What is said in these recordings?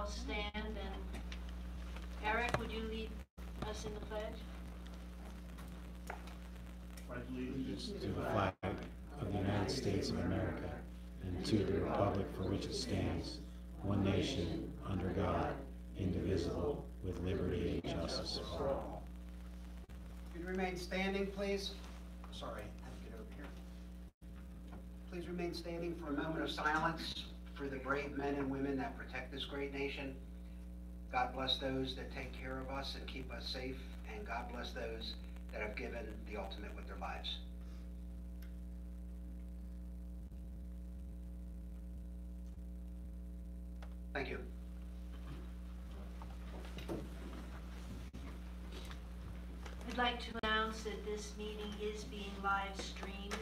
all stand, and Eric, would you lead us in the pledge? Allegiance to the flag of the United States of America and to the republic for which it stands, one nation, under God, indivisible, with liberty and justice for all. You'd remain standing, please. Sorry, I have to get over here. Please remain standing for a moment of silence for the brave men and women that protect this great nation. God bless those that take care of us and keep us safe, and God bless those that have given the ultimate with their lives. Thank you. I'd like to announce that this meeting is being live streamed.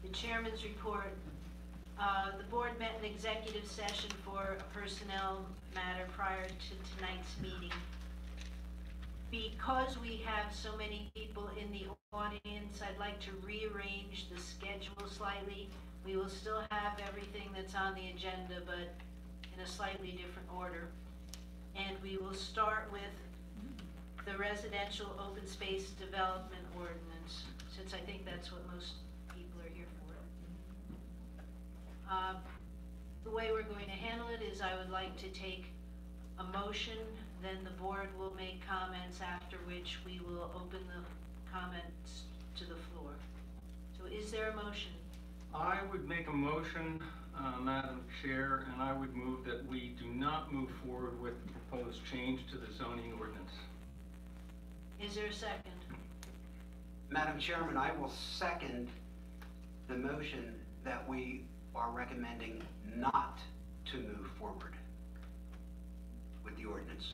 The chairman's report. The board met in executive session for a personnel matter prior to tonight's meeting. Because we have so many people in the audience, I'd like to rearrange the schedule slightly. We will still have everything that's on the agenda, but in a slightly different order. And we will start with the residential open space development ordinance, since I think that's what most people are here for. The way we're going to handle it is I would like to take a motion, then the board will make comments, after which we will open the comments to the floor. So is there a motion? I would make a motion, Madam Chair, and I would move that we do not move forward with the proposed change to the zoning ordinance. Is there a second? Madam Chairman, I will second the motion that we are recommending not to move forward with the ordinance.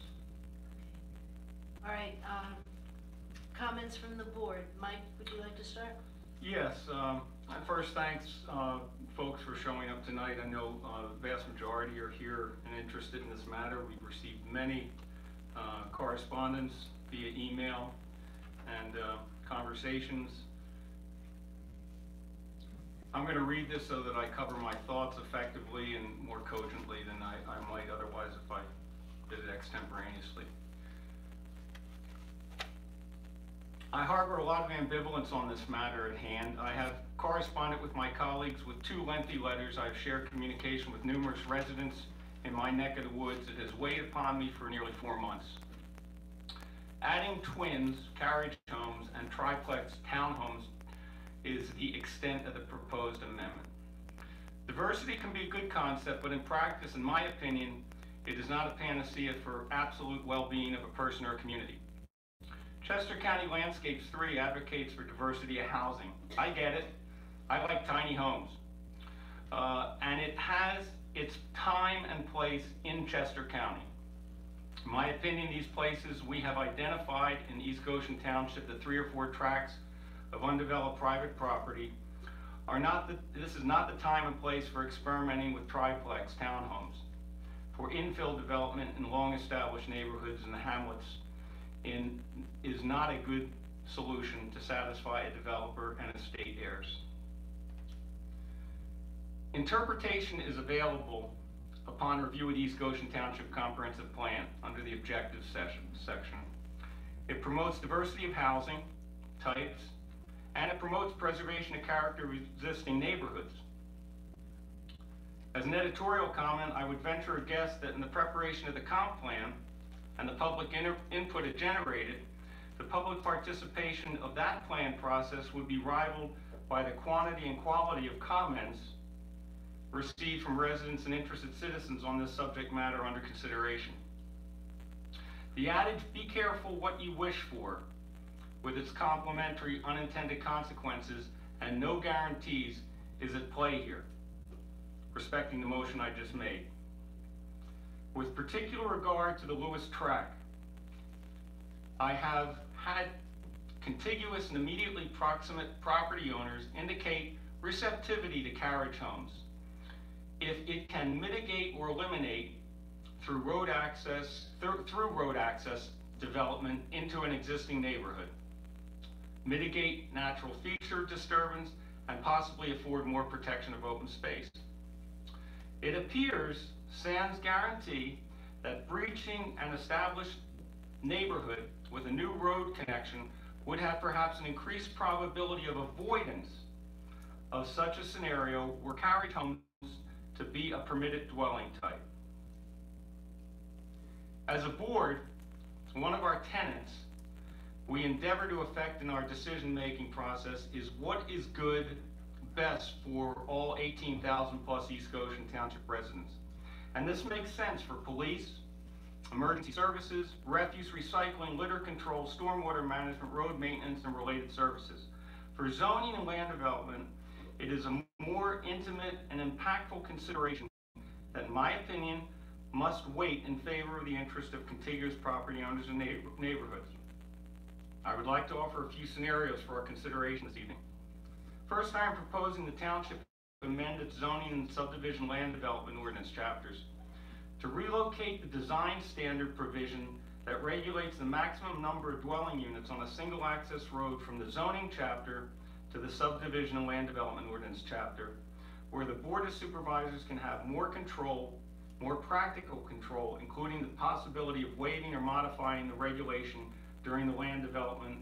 All right, comments from the board. Mike, would you like to start? Yes, first thanks folks for showing up tonight. I know the vast majority are here and interested in this matter. We've received many correspondence via email and conversations. I'm going to read this so that I cover my thoughts effectively and more cogently than I might otherwise if I did it extemporaneously. I harbor a lot of ambivalence on this matter at hand. I have corresponded with my colleagues with 2 lengthy letters. I've shared communication with numerous residents in my neck of the woods. It has weighed upon me for nearly 4 months. Adding twins, carriage homes, and triplex townhomes is the extent of the proposed amendment. Diversity can be a good concept, but in practice, in my opinion, it is not a panacea for absolute well-being of a person or a community. Chester County Landscapes 3 advocates for diversity of housing. I get it. I like tiny homes. And it has its time and place in Chester County. In my opinion, these places we have identified in East Goshen Township, the 3 or 4 tracts of undeveloped private property, this is not the time and place for experimenting with triplex townhomes, for infill development in long-established neighborhoods and hamlets is not a good solution to satisfy a developer and estate heirs. Interpretation is available upon review of the East Goshen Township Comprehensive Plan under the Objectives section. It promotes diversity of housing types, and it promotes preservation of character of existing neighborhoods. As an editorial comment, I would venture a guess that in the preparation of the comp plan and the public input it generated, the public participation of that plan process would be rivaled by the quantity and quality of comments received from residents and interested citizens on this subject matter under consideration. The adage, "Be careful what you wish for," with its complementary unintended consequences and no guarantees, is at play here, respecting the motion I just made. With particular regard to the Lewis tract, I have had contiguous and immediately proximate property owners indicate receptivity to carriage homes if it can mitigate or eliminate through road access development into an existing neighborhood, mitigate natural feature disturbance, and possibly afford more protection of open space. It appears sans guarantee that breaching an established neighborhood with a new road connection would have perhaps an increased probability of avoidance of such a scenario were carriage homes to be a permitted dwelling type. As a board, one of our tenets we endeavor to affect in our decision-making process is what is good, best for all 18,000 plus East Goshen Township residents. And this makes sense for police, emergency services, refuse recycling, litter control, stormwater management, road maintenance, and related services. For zoning and land development, it is a more intimate and impactful consideration that, in my opinion, must weigh in favor of the interest of contiguous property owners and neighborhoods. I would like to offer a few scenarios for our consideration this evening. First, I am proposing the township amend its zoning and subdivision land development ordinance chapters to relocate the design standard provision that regulates the maximum number of dwelling units on a single access road from the zoning chapter to the subdivision and land development ordinance chapter, where the Board of Supervisors can have more control, more practical control, including the possibility of waiving or modifying the regulation during the land development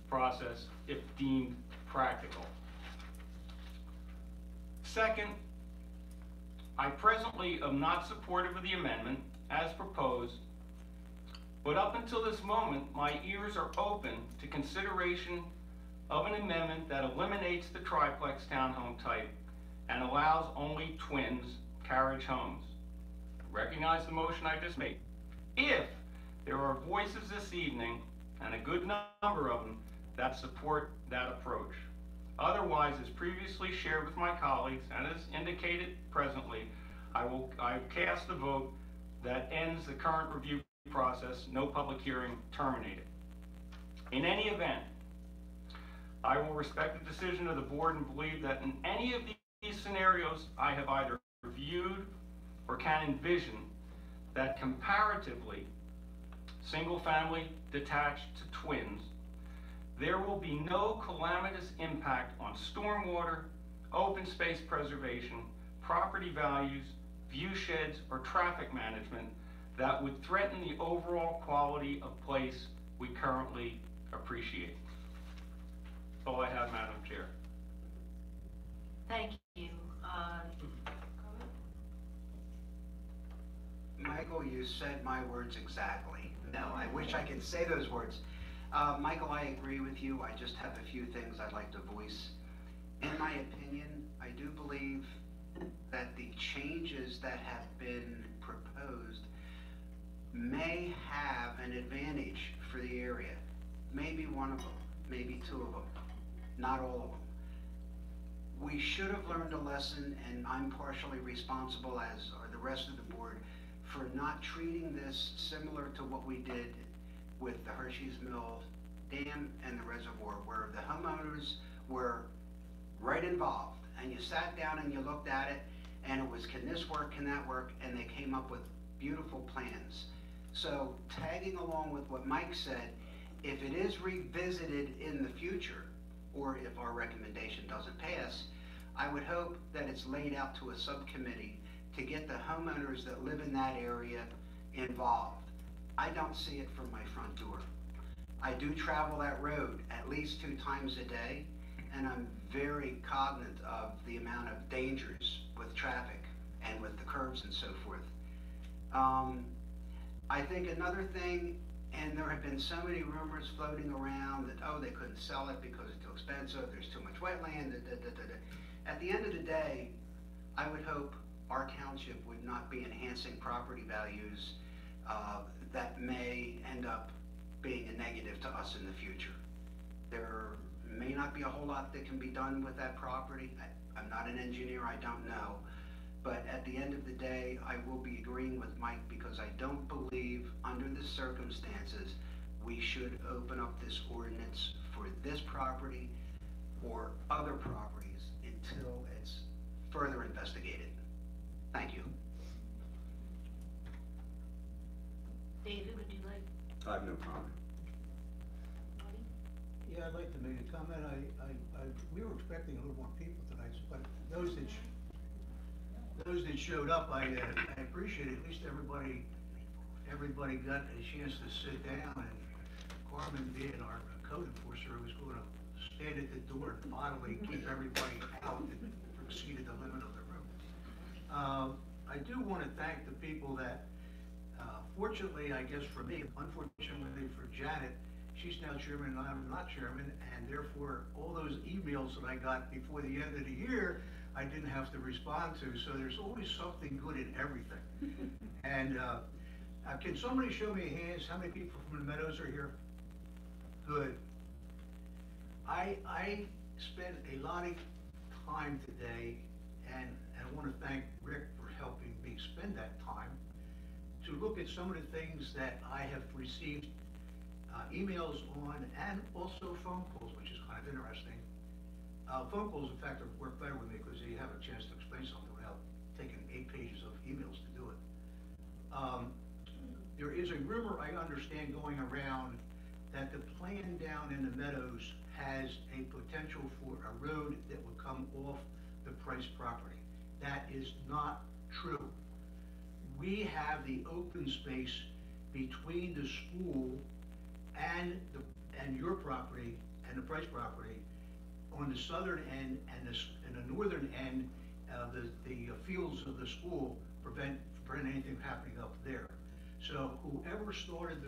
process if deemed practical. Second, I presently am not supportive of the amendment as proposed, but up until this moment, my ears are open to consideration of an amendment that eliminates the triplex townhome type and allows only twins carriage homes. Recognize the motion I just made. If there are voices this evening, and a good number of them, that support that approach. Otherwise, as previously shared with my colleagues and as indicated presently, I cast the vote that ends the current review process, no public hearing terminated. In any event, I will respect the decision of the board and believe that in any of these scenarios I have either reviewed or can envision that comparatively single family detached to twins, there will be no calamitous impact on stormwater, open space preservation, property values, view sheds, or traffic management that would threaten the overall quality of place we currently appreciate. That's all I have, Madam Chair. Thank you. Michael, you said my words exactly. No, I wish I could say those words. Michael, I agree with you. I just have a few things I'd like to voice. In my opinion, I do believe that the changes that have been proposed may have an advantage for the area. Maybe one of them, maybe two of them, not all of them. We should have learned a lesson, and I'm partially responsible, as are the rest of the board, for not treating this similar to what we did with the Hershey's Mill Dam and the reservoir, where the homeowners were right involved, and you sat down and you looked at it, and it was, can this work, can that work, and they came up with beautiful plans. So tagging along with what Mike said, if it is revisited in the future, or if our recommendation doesn't pass, I would hope that it's laid out to a subcommittee to get the homeowners that live in that area involved. I don't see it from my front door. I do travel that road at least 2 times a day, and I'm very cognizant of the amount of dangers with traffic and with the curbs and so forth. I think another thing, and there have been so many rumors floating around that, oh, they couldn't sell it because it's too expensive, there's too much wetland, At the end of the day, I would hope our township would not be enhancing property values that may end up being a negative to us in the future. There may not be a whole lot that can be done with that property. I'm not an engineer, I don't know. But at the end of the day, I will be agreeing with Mike, because I don't believe under the circumstances we should open up this ordinance for this property or other properties until it's further investigated. Thank you. David, would you like? I have no comment. Yeah, I'd like to make a comment. We were expecting a little more people tonight, but those those that showed up, I appreciate it. At least everybody got a chance to sit down, and Carmen, being our code enforcer, was going to stand at the door and bodily keep everybody out and exceeded the limit of the room. I do want to thank the people that, fortunately, I guess for me, unfortunately for Janet, she's now chairman and I'm not chairman, and therefore all those emails that I got before the end of the year, I didn't have to respond to. So there's always something good in everything. And can somebody show me hands? How many people from the Meadows are here? Good. I spent a lot of time today, and I want to thank Rick for helping me spend that time to look at some of the things that I have received emails on, and also phone calls, which is kind of interesting. Phone calls, in fact, work better with me because you have a chance to explain something without taking 8 pages of emails to do it. There is a rumor, I understand, going around that the plan down in the Meadows has a potential for a road that would come off the Price property. That is not true. We have the open space between the school and your property and the Price property on the southern end and the northern end of the fields of the school prevent anything happening up there. So whoever started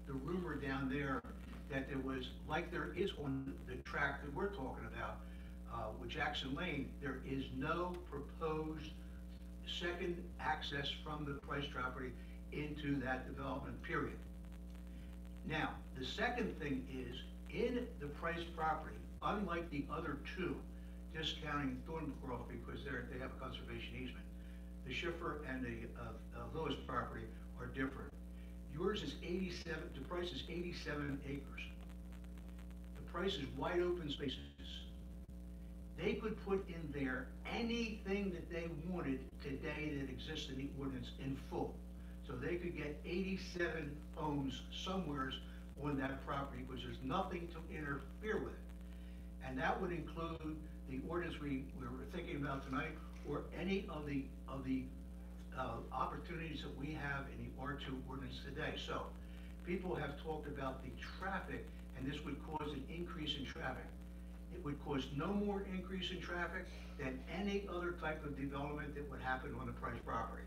the rumor down there that there was, like there is on the track that we're talking about, with Jackson Lane, there is no proposed second access from the Price property into that development, period. Now, the second thing is, in the Price property, unlike the other two, discounting Thorncroft because they have a conservation easement, the Schiffer and the Lewis property are different. Yours is 87, the Price is 87 acres. The Price is wide open spaces. They could put in there anything that they wanted today that exists in the ordinance in full. So they could get 87 homes somewheres on that property because there's nothing to interfere with it. And that would include the ordinance we were thinking about tonight, or any of the opportunities that we have in the R2 ordinance today. So people have talked about the traffic, and this would cause an increase in traffic. It would cause no more increase in traffic than any other type of development that would happen on the Price property.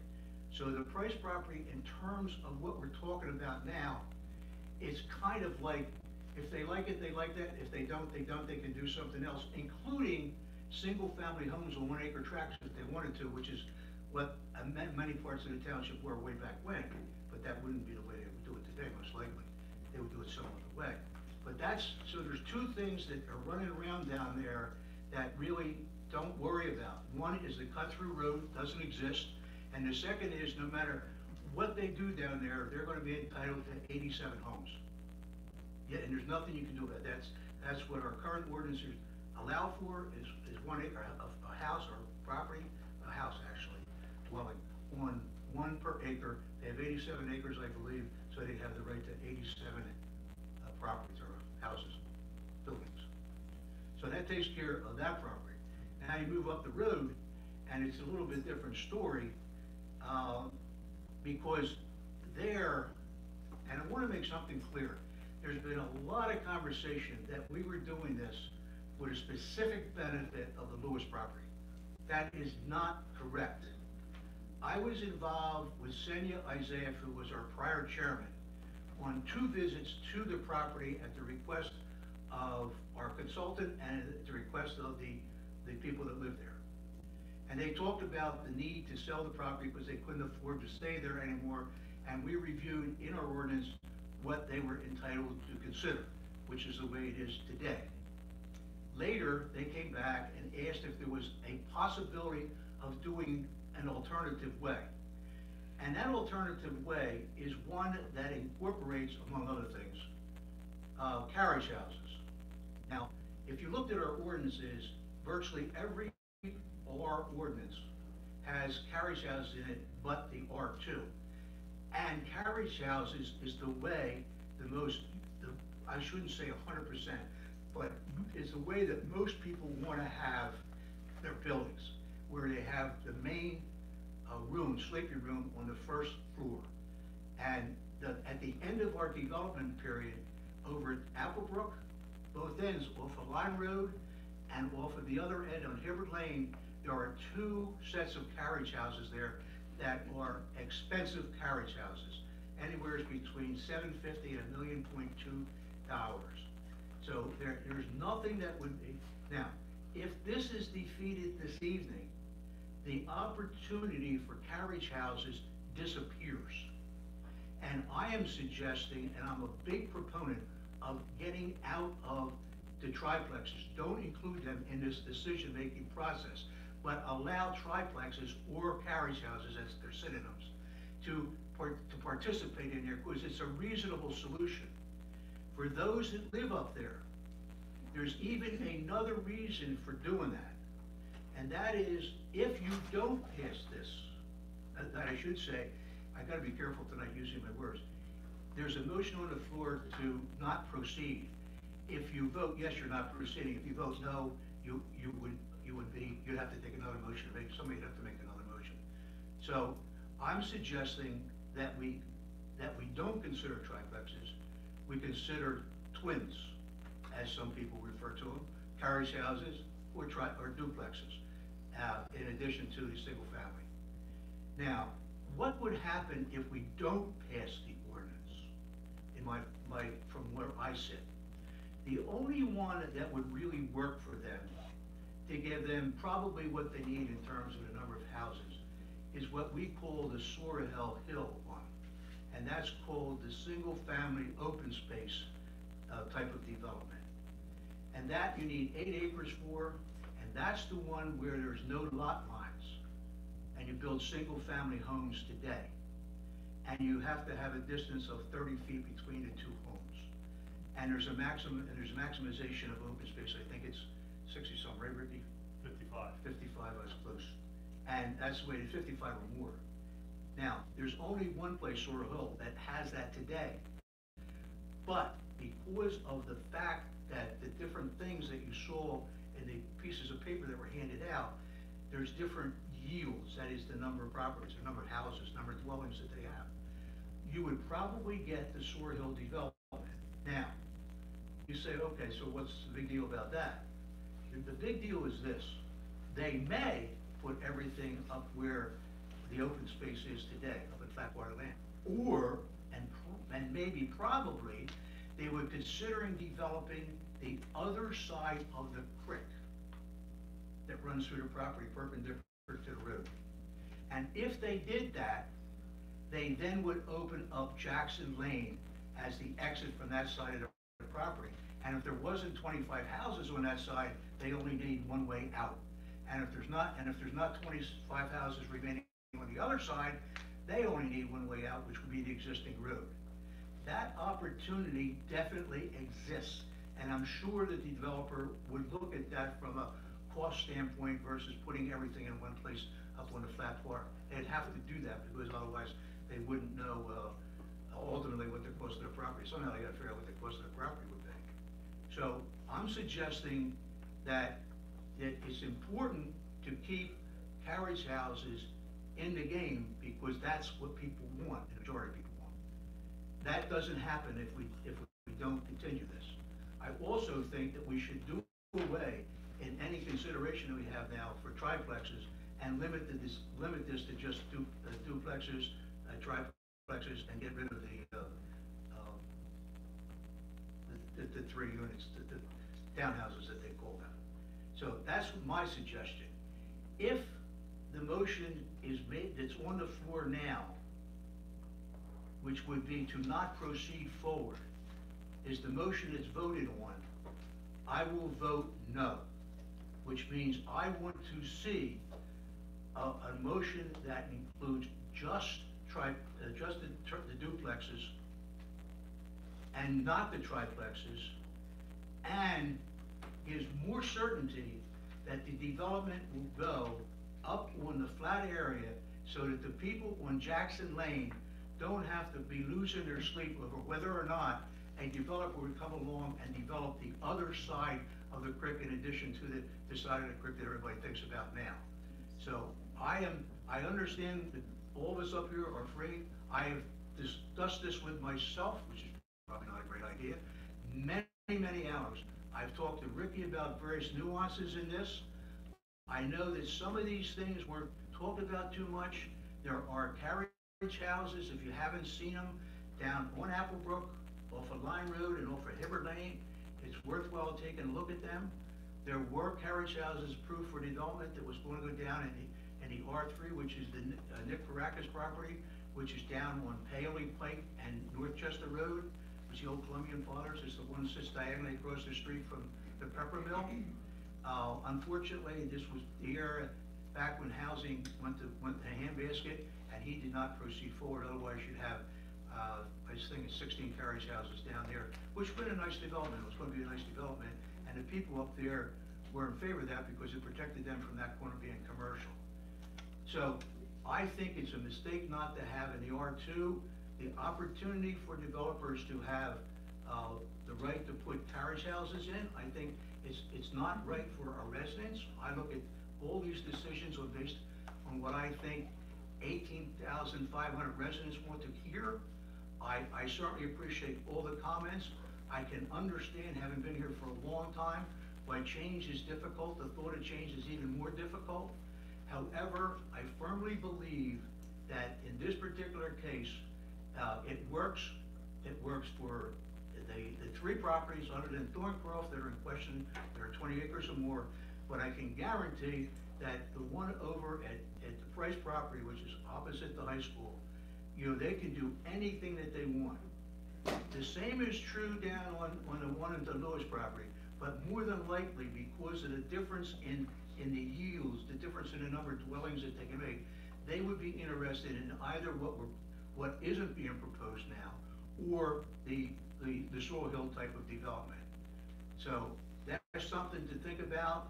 So the Price property, in terms of what we're talking about now, it's kind of like, if they like it, they like that. If they don't, they don't. They can do something else, including single-family homes on 1 acre tracts if they wanted to, which is what many parts of the township were way back when. But that wouldn't be the way they would do it today, most likely. They would do it some other way. But so there's two things that are running around down there that really don't worry about. One is the cut-through road doesn't exist, and the second is no matter what they do down there, they're going to be entitled to 87 homes. Yeah, and there's nothing you can do about it. That's what our current ordinances allow for, is 1 acre, a house or property, a house actually, dwelling on 1 per acre. They have 87 acres, I believe, so they have the right to 87 properties or houses, buildings. So that takes care of that property. Now you move up the road, and it's a little bit different story, because there, and I want to make something clear, there's been a lot of conversation that we were doing this for the specific benefit of the Lewis property. That is not correct. I was involved with Senya Isaiah, who was our prior chairman, on 2 visits to the property at the request of our consultant and at the request of the people that live there. And they talked about the need to sell the property because they couldn't afford to stay there anymore. And we reviewed in our ordinance what they were entitled to consider, which is the way it is today. Later, they came back and asked if there was a possibility of doing an alternative way. And that alternative way is one that incorporates, among other things, carriage houses. Now, if you looked at our ordinances, virtually every R ordinance has carriage houses in it, but the R2. And carriage houses is the way, I shouldn't say 100%, but is the way that most people want to have their buildings, where they have the main room, sleeping room on the first floor. And at the end of our development period, over at Applebrook, both ends, off of Lime Road and off of the other end on Hibbert Lane, there are two sets of carriage houses there that are expensive carriage houses, anywhere between $750 and $1.2 million. So there's nothing that would be, now, if this is defeated this evening, the opportunity for carriage houses disappears. And I am suggesting, and I'm a big proponent of getting out of the triplexes. Don't include them in this decision-making process, but allow triplexes or carriage houses, as their synonyms, to participate in there, because it's a reasonable solution. For those that live up there, there's even another reason for doing that. And that is, if you don't pass this, that I should say, I gotta be careful tonight using my words. There's a motion on the floor to not proceed. If you vote yes, you're not proceeding. If you vote no, you'd have to take another motion, somebody'd have to make another motion. So I'm suggesting that we don't consider triplexes, we consider twins, as some people refer to them, carriage houses or duplexes, in addition to the single family. Now, what would happen if we don't pass the ordinance, from where I sit? The only one that would really work for them, to give them probably what they need in terms of the number of houses, is what we call the Sorrel Hill one. And that's called the single family open space type of development. And that you need 8 acres for, and that's the one where there's no lot lines. And you build single family homes today. And you have to have a distance of 30 feet between the two homes. And there's a maximization of open space. I think it's 60 something, right, Ricky? 55. 55, I was close. And that's the way to 55 or more. Now, there's only one place, Sorrel Hill, that has that today. But because of the fact that the different things that you saw in the pieces of paper that were handed out, there's different yields, that is the number of properties, the number of houses, number of dwellings that they have. You would probably get the Sorrel Hill development. Now, you say, okay, so what's the big deal about that? The big deal is this: they may put everything up where the open space is today, up in Flatwater Land. Or, and maybe probably, they were considering developing the other side of the creek that runs through the property perpendicular to the road. And if they did that, they then would open up Jackson Lane as the exit from that side of the property. And if there wasn't 25 houses on that side, they only need one way out. And if there's not 25 houses remaining on the other side, they only need one way out, which would be the existing road. That opportunity definitely exists, and I'm sure that the developer would look at that from a cost standpoint versus putting everything in one place up on the flat part. They'd have to do that because otherwise they wouldn't know ultimately what the cost of the property. Somehow they got to figure out what the cost of the property would be. So I'm suggesting that it's important to keep carriage houses in the game because that's what people want, the majority of people want. That doesn't happen if we don't continue this. I also think that we should do away in any consideration that we have now for triplexes and limit this to just duplexes, triplexes, and get rid of the 3 units, the townhouses that they call them. So that's my suggestion. If the motion is made, that's on the floor now, which would be to not proceed forward, is the motion that's voted on, I will vote no, which means I want to see a motion that includes just the duplexes and not the triplexes, and gives more certainty that the development will go up on the flat area so that the people on Jackson Lane don't have to be losing their sleep over whether or not a developer would come along and develop the other side of the creek in addition to the side of the creek that everybody thinks about now. So I am I understand that all of us up here are free. I have discussed this with myself, which is probably not a great idea, many hours. I've talked to Ricky about various nuances in this. I know that some of these things were talked about too much. There are carriage houses, if you haven't seen them, down on Applebrook, off of Line Road and off of Hibbert Lane. It's worthwhile taking a look at them. There were carriage houses approved for development that was going to go down in the R3, which is the Nick Baracus property, which is down on Paoli Pike and Northchester Road, which the old Columbian Fathers is the one that sits diagonally across the street from the pepper mill. Unfortunately, this was the era back when housing went to handbasket, and he did not proceed forward. Otherwise, you'd have, I just think it's 16 carriage houses down there, which would have been a nice development. It was going to be a nice development, and the people up there were in favor of that because it protected them from that corner being commercial. So I think it's a mistake not to have in the R2 the opportunity for developers to have the right to put carriage houses in. I think it's not right for our residents. I look at all these decisions are based on what I think 18,500 residents want to hear. I certainly appreciate all the comments. I can understand, having been here for a long time, why change is difficult. The thought of change is even more difficult. However, I firmly believe that in this particular case, it works. It works for the three properties other than Thorncroft that are in question. There are 20 acres or more, but I can guarantee that the one over at the Price property, which is opposite the high school, you know, they can do anything that they want. The same is true down on the one at the Lewis property, but more than likely, because of the difference in the yields, the difference in the number of dwellings that they can make, they would be interested in either what isn't being proposed now, or the Soil Hill type of development. So that's something to think about.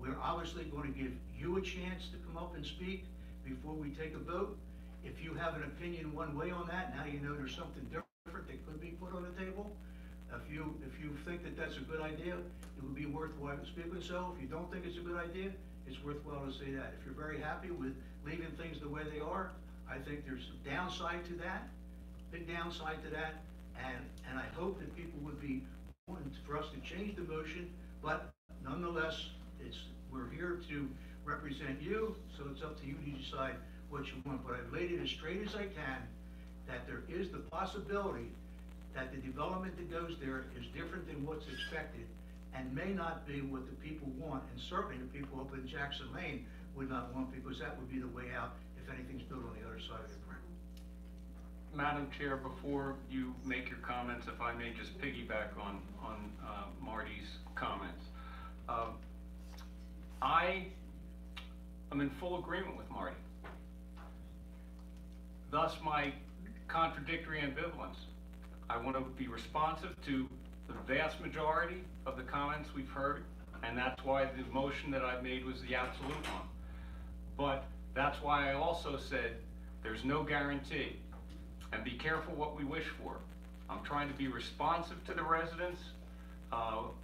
We're obviously going to give you a chance to come up and speak before we take a vote. If you have an opinion one way on that, now you know there's something different that could be put on the table. If you think that that's a good idea, it would be worthwhile speaking so. If you don't think it's a good idea, it's worthwhile to say that. If you're very happy with leaving things the way they are, I think there's a downside to that, big downside to that, and I hope that people would be wanting for us to change the motion, but nonetheless, we're here to represent you, so it's up to you to decide what you want. But I've laid it as straight as I can, that there is the possibility that the development that goes there is different than what's expected and may not be what the people want, and certainly the people up in Jackson Lane would not want, because that would be the way out if anything's built on the other side of the print. Madam Chair, before you make your comments, if I may just piggyback on Marty's comments. I am in full agreement with Marty. Thus my contradictory ambivalence. I want to be responsive to the vast majority of the comments we've heard, and that's why the motion that I made was the absolute one. But that's why I also said there's no guarantee, and be careful what we wish for. I'm trying to be responsive to the residents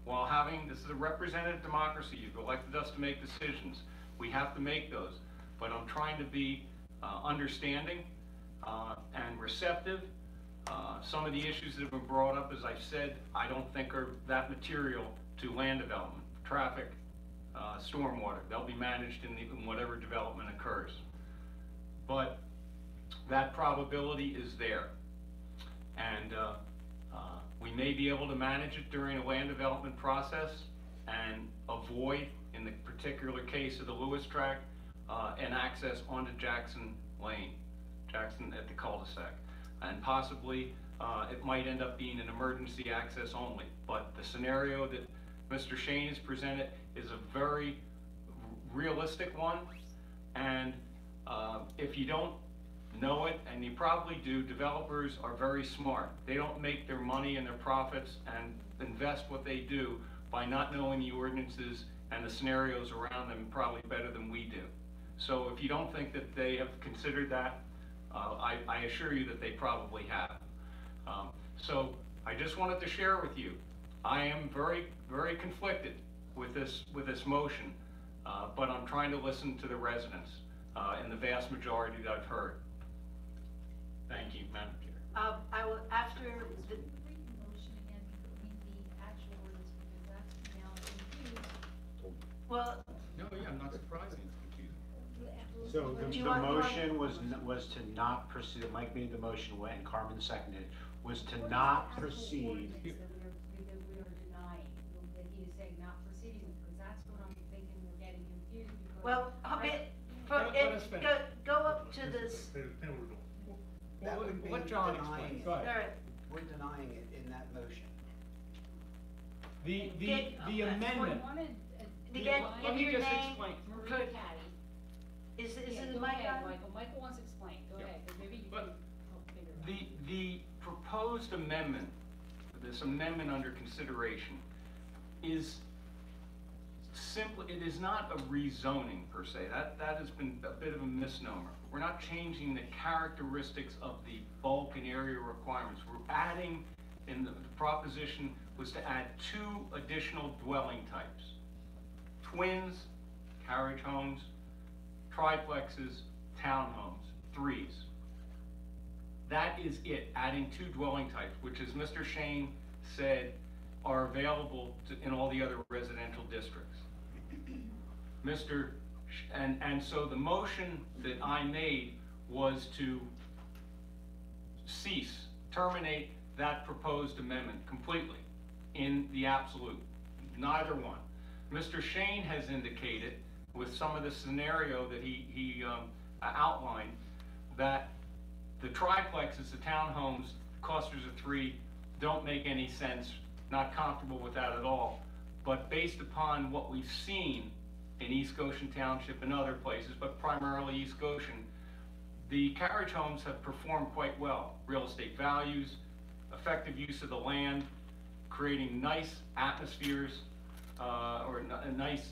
while having, this is a representative democracy. You've elected us to make decisions. We have to make those. But I'm trying to be understanding and receptive. Some of the issues that have been brought up, as I've said, I don't think are that material to land development, traffic, stormwater. They'll be managed in whatever development occurs. But that probability is there. And we may be able to manage it during a land development process and avoid, in the particular case of the Lewis tract, an access onto Jackson Lane, Jackson at the cul-de-sac. And possibly it might end up being an emergency access only. But the scenario that Mr. Shane has presented is a very realistic one. And if you don't know it, and you probably do, developers are very smart. They don't make their money and their profits and invest what they do by not knowing the ordinances and the scenarios around them probably better than we do. So if you don't think that they have considered that, I assure you that they probably have. So I just wanted to share with you, I am very, very conflicted with this motion. But I'm trying to listen to the residents, in the vast majority that I've heard. Thank you, Madam Chair. I will, after the, Read the motion again between the actual orders, because that's now confused. well, No, yeah, I'm not surprised it's confusing. So Do you the want- motion was to not proceed, Mike made the motion and Carmen seconded, was to not proceed. That we are denying, that he is saying not proceeding, because that's what I'm thinking we're getting confused, because. well, Let us finish. go up to this, That would be Let John denying explain. it. Go all ahead. right. We're denying it in that motion. The amendment, To get, Let give me your just name, explain. Maria Caddy. is Yeah, it go Mike ahead, on? Michael wants to explain, go Yeah. ahead, 'cause maybe you can But help figure it out. The proposed amendment, this amendment under consideration, is simply, it is not a rezoning per se. That has been a bit of a misnomer. We're not changing the characteristics of the bulk and area requirements. We're adding, and the proposition was to add 2 additional dwelling types. Twins, carriage homes, triplexes, townhomes, 3s. That is it, adding 2 dwelling types, which, as Mr. Shane said, are available in all the other residential districts. And so the motion that I made was to terminate that proposed amendment completely in the absolute, neither one. Mr. Shane has indicated, with some of the scenario that he outlined, that the triplexes, the townhomes, clusters of 3 don't make any sense, not comfortable with that at all. But based upon what we've seen in East Goshen Township and other places, but primarily East Goshen, the carriage homes have performed quite well. Real estate values, effective use of the land, creating nice atmospheres, or nice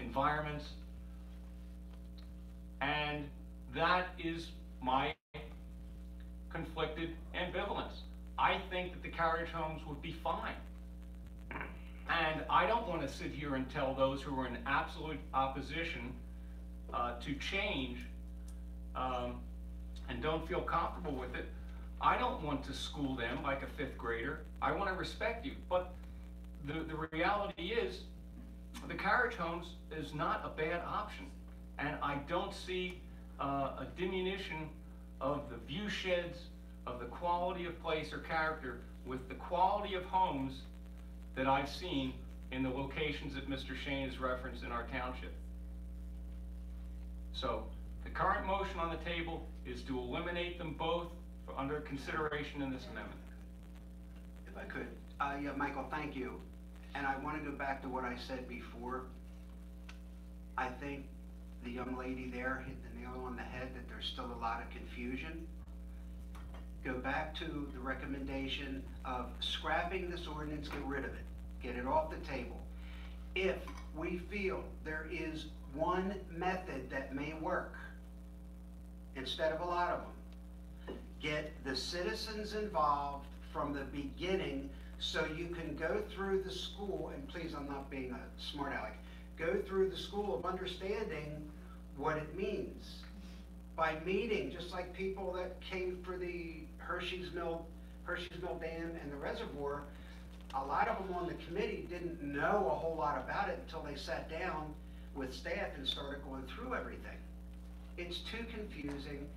environments. And that is my conflicted ambivalence. I think that the carriage homes would be fine. And I don't want to sit here and tell those who are in absolute opposition to change and don't feel comfortable with it. I don't want to school them like a 5th grader. I want to respect you. But the reality is, the carriage homes is not a bad option. And I don't see a diminution of the view sheds, of the quality of place or character with the quality of homes that I've seen in the locations that Mr. Shane has referenced in our township. So the current motion on the table is to eliminate them both under consideration in this amendment. If I could, yeah, Michael, thank you. And I want to go back to what I said before. I think the young lady there hit the nail on the head, that there's still a lot of confusion. Go back to the recommendation of scrapping this ordinance, get rid of it, get it off the table. If we feel there is one method that may work, instead of a lot of them, get the citizens involved from the beginning, so you can go through the school, and please, I'm not being a smart aleck, go through the school of understanding what it means. By meeting, just like people that came for the Hershey's Mill Dam and the reservoir, a lot of them on the committee didn't know a whole lot about it until they sat down with staff and started going through everything. It's too confusing.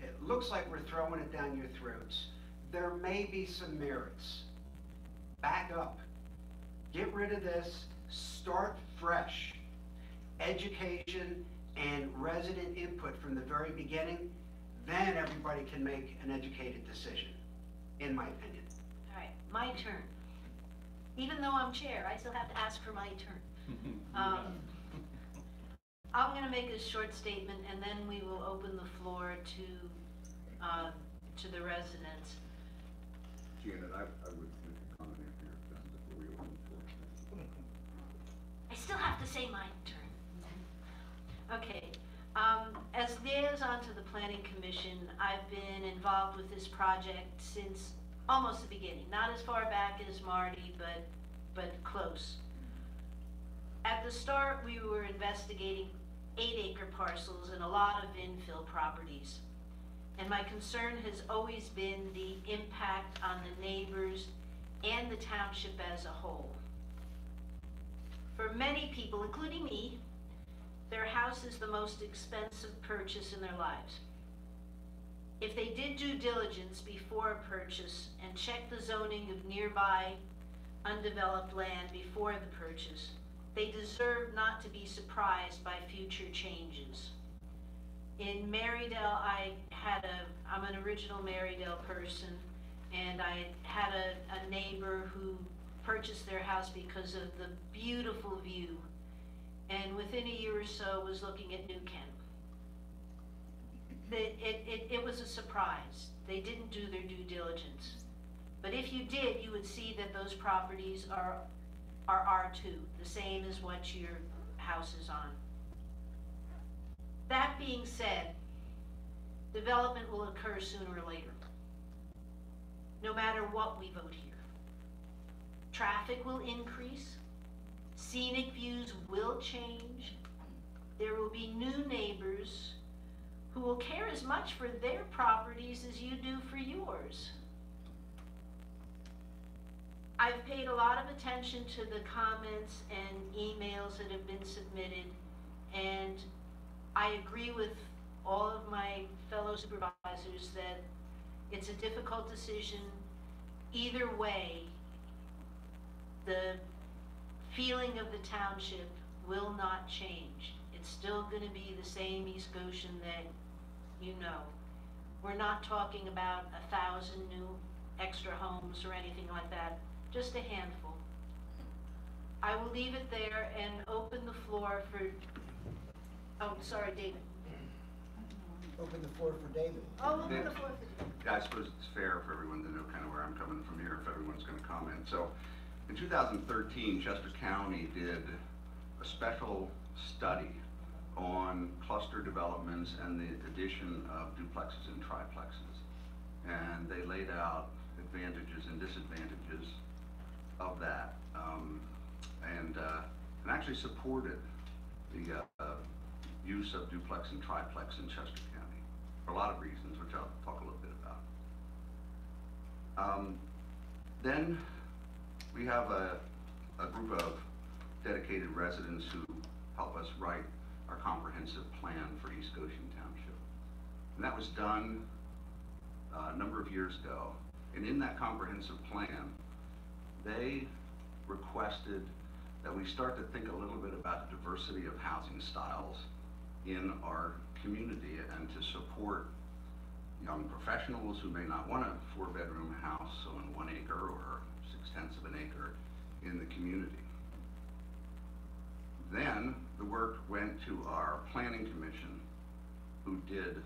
It looks like we're throwing it down your throats. There may be some merits. Back up. Get rid of this. Start fresh. Education and resident input from the very beginning. Then everybody can make an educated decision, in my opinion. All right, my turn. Even though I'm chair, I still have to ask for my turn. I'm going to make a short statement, and then we will open the floor to the residents. Janet, I would make a comment after you're done before we open the floor. I still have to say my turn. Okay. As liaison to the Planning Commission, I've been involved with this project since almost the beginning. Not as far back as Marty, but close. At the start, we were investigating 8-acre parcels and a lot of infill properties. And my concern has always been the impact on the neighbors and the township as a whole. For many people, including me, their house is the most expensive purchase in their lives. If they did due diligence before a purchase and checked the zoning of nearby undeveloped land before the purchase, they deserve not to be surprised by future changes. In Marydale, I'm an original Marydale person, and I had a neighbor who purchased their house because of the beautiful view, and within a year or so was looking at New Kent. It was a surprise. They didn't do their due diligence. But if you did, you would see that those properties are R2, the same as what your house is on. That being said, development will occur sooner or later, no matter what we vote here. Traffic will increase, scenic views will change, there will be new neighbors who will care as much for their properties as you do for yours. I've paid a lot of attention to the comments and emails that have been submitted, and I agree with all of my fellow supervisors that it's a difficult decision. Either way, the feeling of the township will not change. It's still going to be the same East Goshen that you know. We're not talking about 1,000 new extra homes or anything like that, just a handful. I will leave it there and open the floor for, oh, sorry, David. Open the floor for David. Oh, open the floor for David. Yeah, I suppose it's fair for everyone to know kind of where I'm coming from here, if everyone's going to comment. So, in 2013, Chester County did a special study on cluster developments and the addition of duplexes and triplexes. And they laid out advantages and disadvantages of that, and actually supported the use of duplex and triplex in Chester County for a lot of reasons, which I'll talk a little bit about. Then we have a group of dedicated residents who help us write our comprehensive plan for East Goshen Township. And that was done a number of years ago. And in that comprehensive plan, they requested that we start to think a little bit about the diversity of housing styles in our community and to support young professionals who may not want a 4-bedroom house on 1 acre or 6/10 of an acre in the community. Then the work went to our planning commission, who did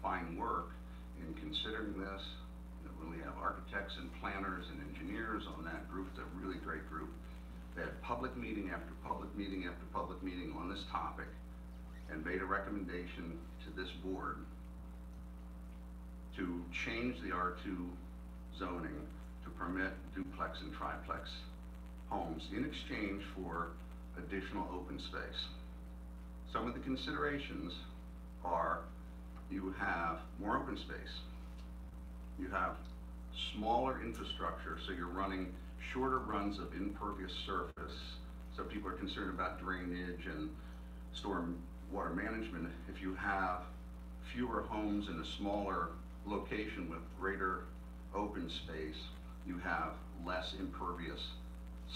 fine work in considering this. We have architects and planners and engineers on that group. It's a really great group. They had public meeting after public meeting after public meeting on this topic and made a recommendation to this board to change the R2 zoning to permit duplex and triplex homes in exchange for additional open space. Some of the considerations are you have more open space, you have smaller infrastructure, so you're running shorter runs of impervious surface. So people are concerned about drainage and storm water management. If you have fewer homes in a smaller location with greater open space, you have less impervious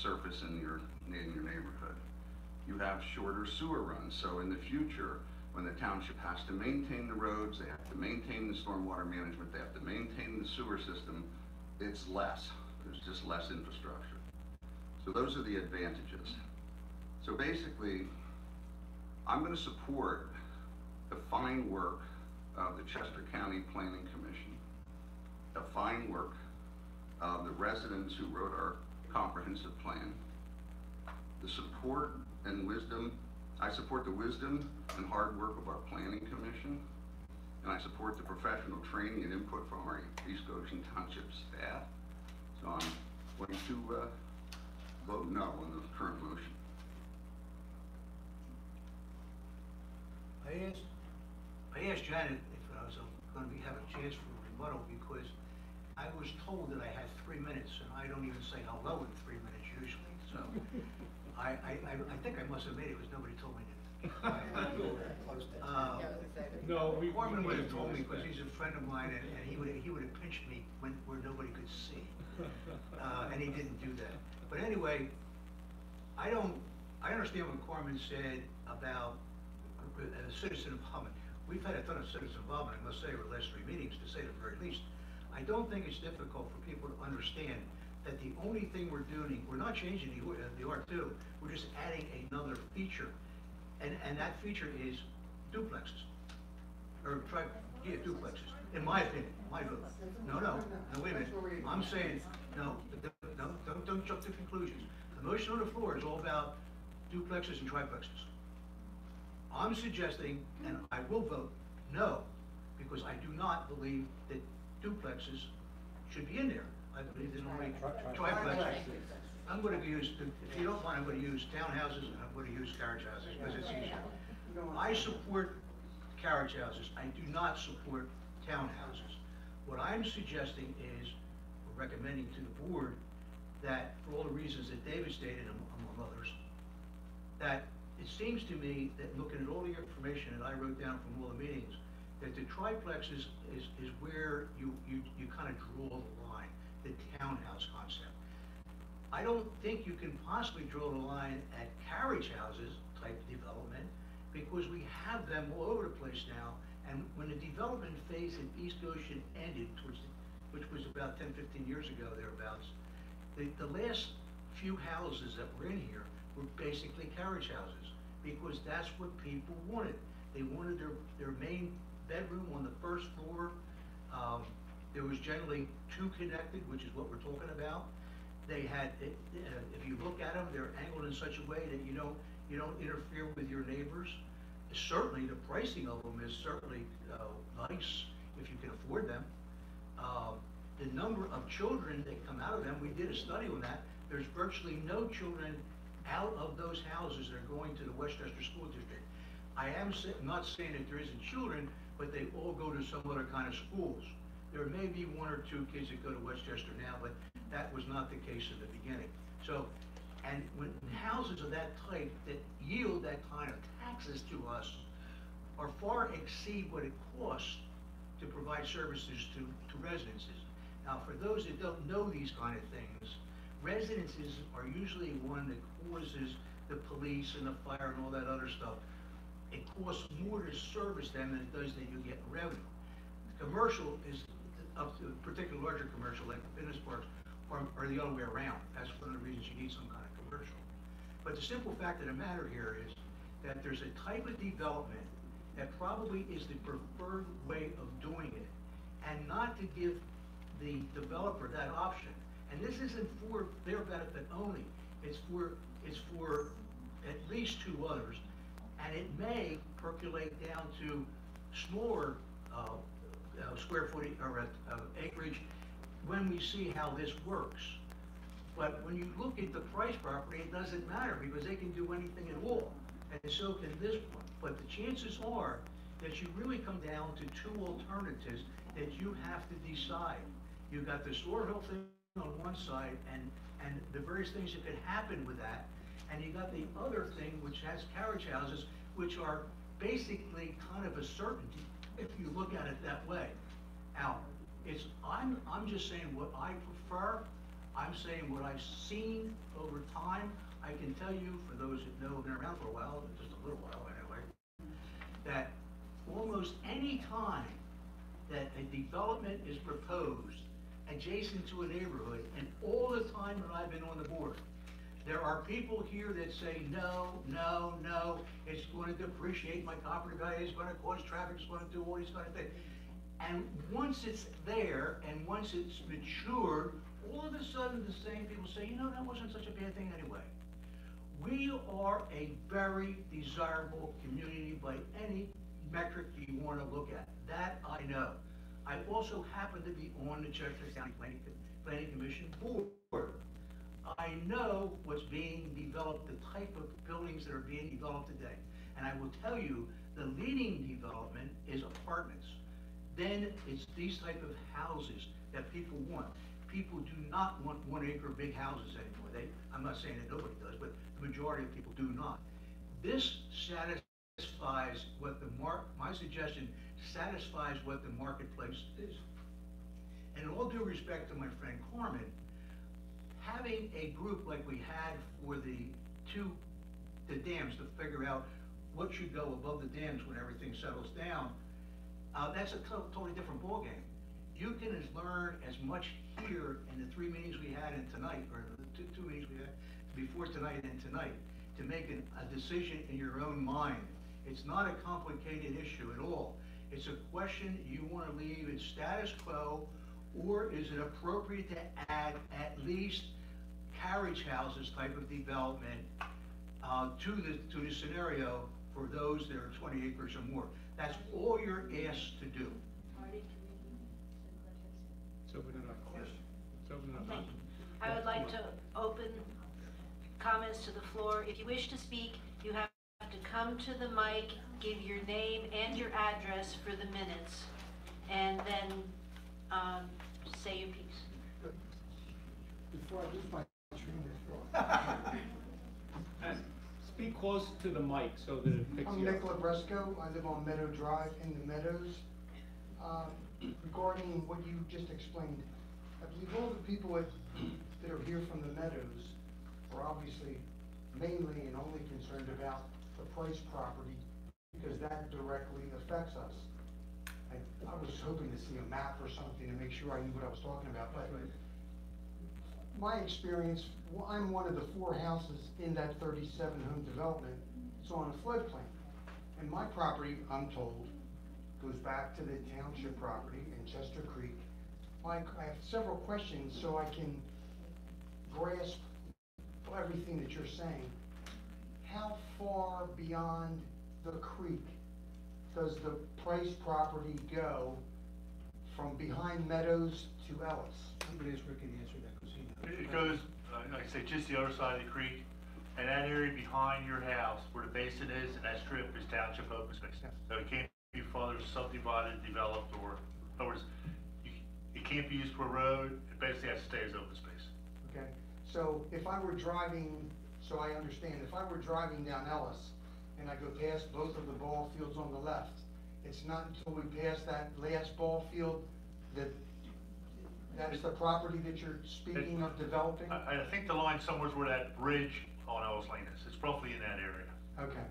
surface in your neighborhood. You have shorter sewer runs, so in the future, when the township has to maintain the roads, they have to maintain the stormwater management, they have to maintain the sewer system, it's less. There's just less infrastructure. So those are the advantages. So basically, I'm going to support the fine work of the Chester County Planning Commission, the fine work of the residents who wrote our comprehensive plan, the support and wisdom. I support the wisdom and hard work of our planning commission, and I support the professional training and input from our East Goshen Township staff. So I'm going to vote no on the current motion. I asked Janet if I was gonna have a chance for a rebuttal, because I was told that I had 3 minutes, and I don't even say hello in 3 minutes usually, so I think I must have made it, because nobody told me to. No, Norman would have told me, because he's a friend of mine, and he would have pinched me where nobody could see. And he didn't do that. But anyway, I understand what Corman said about citizen involvement. We've had a ton of citizen involvement, I must say, over the last 3 meetings, to say the very least. I don't think it's difficult for people to understand that the only thing we're doing, we're not changing the R2, we're just adding another feature. And that feature is duplexes. Or duplexes, in my opinion, my vote. No, wait a minute. I'm saying, no, don't jump to conclusions. The motion on the floor is all about duplexes and triplexes. I'm suggesting, and I will vote no, because I do not believe that duplexes should be in there. I believe there's only triplexes. I'm going to use, if you don't mind, I'm going to use townhouses, and I'm going to use carriage houses, because it's easier. I support carriage houses. I do not support townhouses. What I'm suggesting is, or recommending to the board, that for all the reasons that David stated, among others, that it seems to me that looking at all the information that I wrote down from all the meetings, that the triplexes is where you kind of draw the line, the townhouse concept. I don't think you can possibly draw the line at carriage houses type development, because we have them all over the place now. And when the development phase in East Goshen ended, which was about 10, 15 years ago, thereabouts, the last few houses that were in here were basically carriage houses, because that's what people wanted. They wanted their main bedroom on the first floor. There was generally 2 connected, which is what we're talking about. They had, if you look at them, they're angled in such a way that you don't interfere with your neighbors. Certainly, the pricing of them is certainly nice if you can afford them. The number of children that come out of them, we did a study on that. There's virtually no children out of those houses that are going to the Westchester School District. I am not saying that there isn't children, but they all go to some other kind of schools. There may be 1 or 2 kids that go to Westchester now, but that was not the case in the beginning. So, and when houses of that type that yield that kind of taxes to us are far exceed what it costs to provide services to residences. Now, for those that don't know these kind of things, residences are usually one that causes the police and the fire and all that other stuff. It costs more to service them than it does that you get revenue. Commercial is up to a particular larger commercial, like the fitness parks, are the other way around. That's one of the reasons you need some kind of commercial. But the simple fact of the matter here is that there's a type of development that probably is the preferred way of doing it, and not to give the developer that option. And this isn't for their benefit only. It's for at least 2 others, and it may percolate down to smaller square footage or acreage when we see how this works. But when you look at the price property, it doesn't matter, because they can do anything at all, and so can this one. But the chances are that you really come down to 2 alternatives that you have to decide. You've got the Storehill thing on one side, and the various things that could happen with that, and you got the other thing, which has carriage houses, which are basically kind of a certainty if you look at it that way. Now, I'm just saying what I prefer. I'm saying what I've seen over time. I can tell you, for those that know, have been around for a while, just a little while anyway, that almost any time that a development is proposed adjacent to a neighborhood, and all the time that I've been on the board, there are people here that say, no, it's going to depreciate my property value, it's going to cause traffic, it's going to do all these kind of things. And once it's there, and once it's matured, all of a sudden the same people say, that wasn't such a bad thing anyway. We are a very desirable community by any metric you want to look at. That I know. I also happen to be on the Chester County Planning Commission board. I know what's being developed, the type of buildings that are being developed today. And I will tell you The leading development is apartments. Then it's these type of houses that people want. People do not want 1 acre big houses anymore. I'm not saying that nobody does, but the majority of people do not. This satisfies what my suggestion satisfies what the marketplace is. And in all due respect to my friend Carmen, having a group like we had for the dams to figure out what should go above the dams when everything settles down, that's a totally different ballgame. You can learn as much here in the 3 meetings we had and tonight, or the two meetings we had before tonight and tonight, to make a decision in your own mind. It's not a complicated issue at all. It's a question you want to leave it status quo, or is it appropriate to add at least carriage houses type of development to the scenario for those that are 20 acres or more. That's all you're asked to do. Let's open it up. Let's open it up. Thank you. I would like to open comments to the floor. If you wish to speak, you have to come to the mic, give your name and your address for the minutes, and then say your piece. Before I lose my train of thought. Speak close to the mic so that it picks I'm you up. Nick Labresco. I live on Meadow Drive in the Meadows. Regarding what you just explained, I believe all the people that are here from the Meadows are obviously mainly and only concerned about the Price property because that directly affects us. I was hoping to see a map or something to make sure I knew what I was talking about, but my experience, I'm one of the 4 houses in that 37-home development. It's on a floodplain. And my property, I'm told, goes back to the township property in Chester Creek. I have several questions so I can grasp everything that you're saying. How far beyond the creek does the Price property go from behind Meadows to Ellis? Somebody else can answer that because he knows. It goes, like I say, just the other side of the creek, and that area behind your house where the basin is, and that strip is township open space. So it can't be further subdivided, developed, or, in other words, it can't be used for a road, it basically has to stay as open space. Okay, so if I were driving, so I understand, if I were driving down Ellis and I go past both of the ball fields on the left, it's not until we pass that last ball field that is the property that you're speaking of developing? I think the line somewhere is where that bridge on Ellis Lane is. It's roughly in that area. Okay.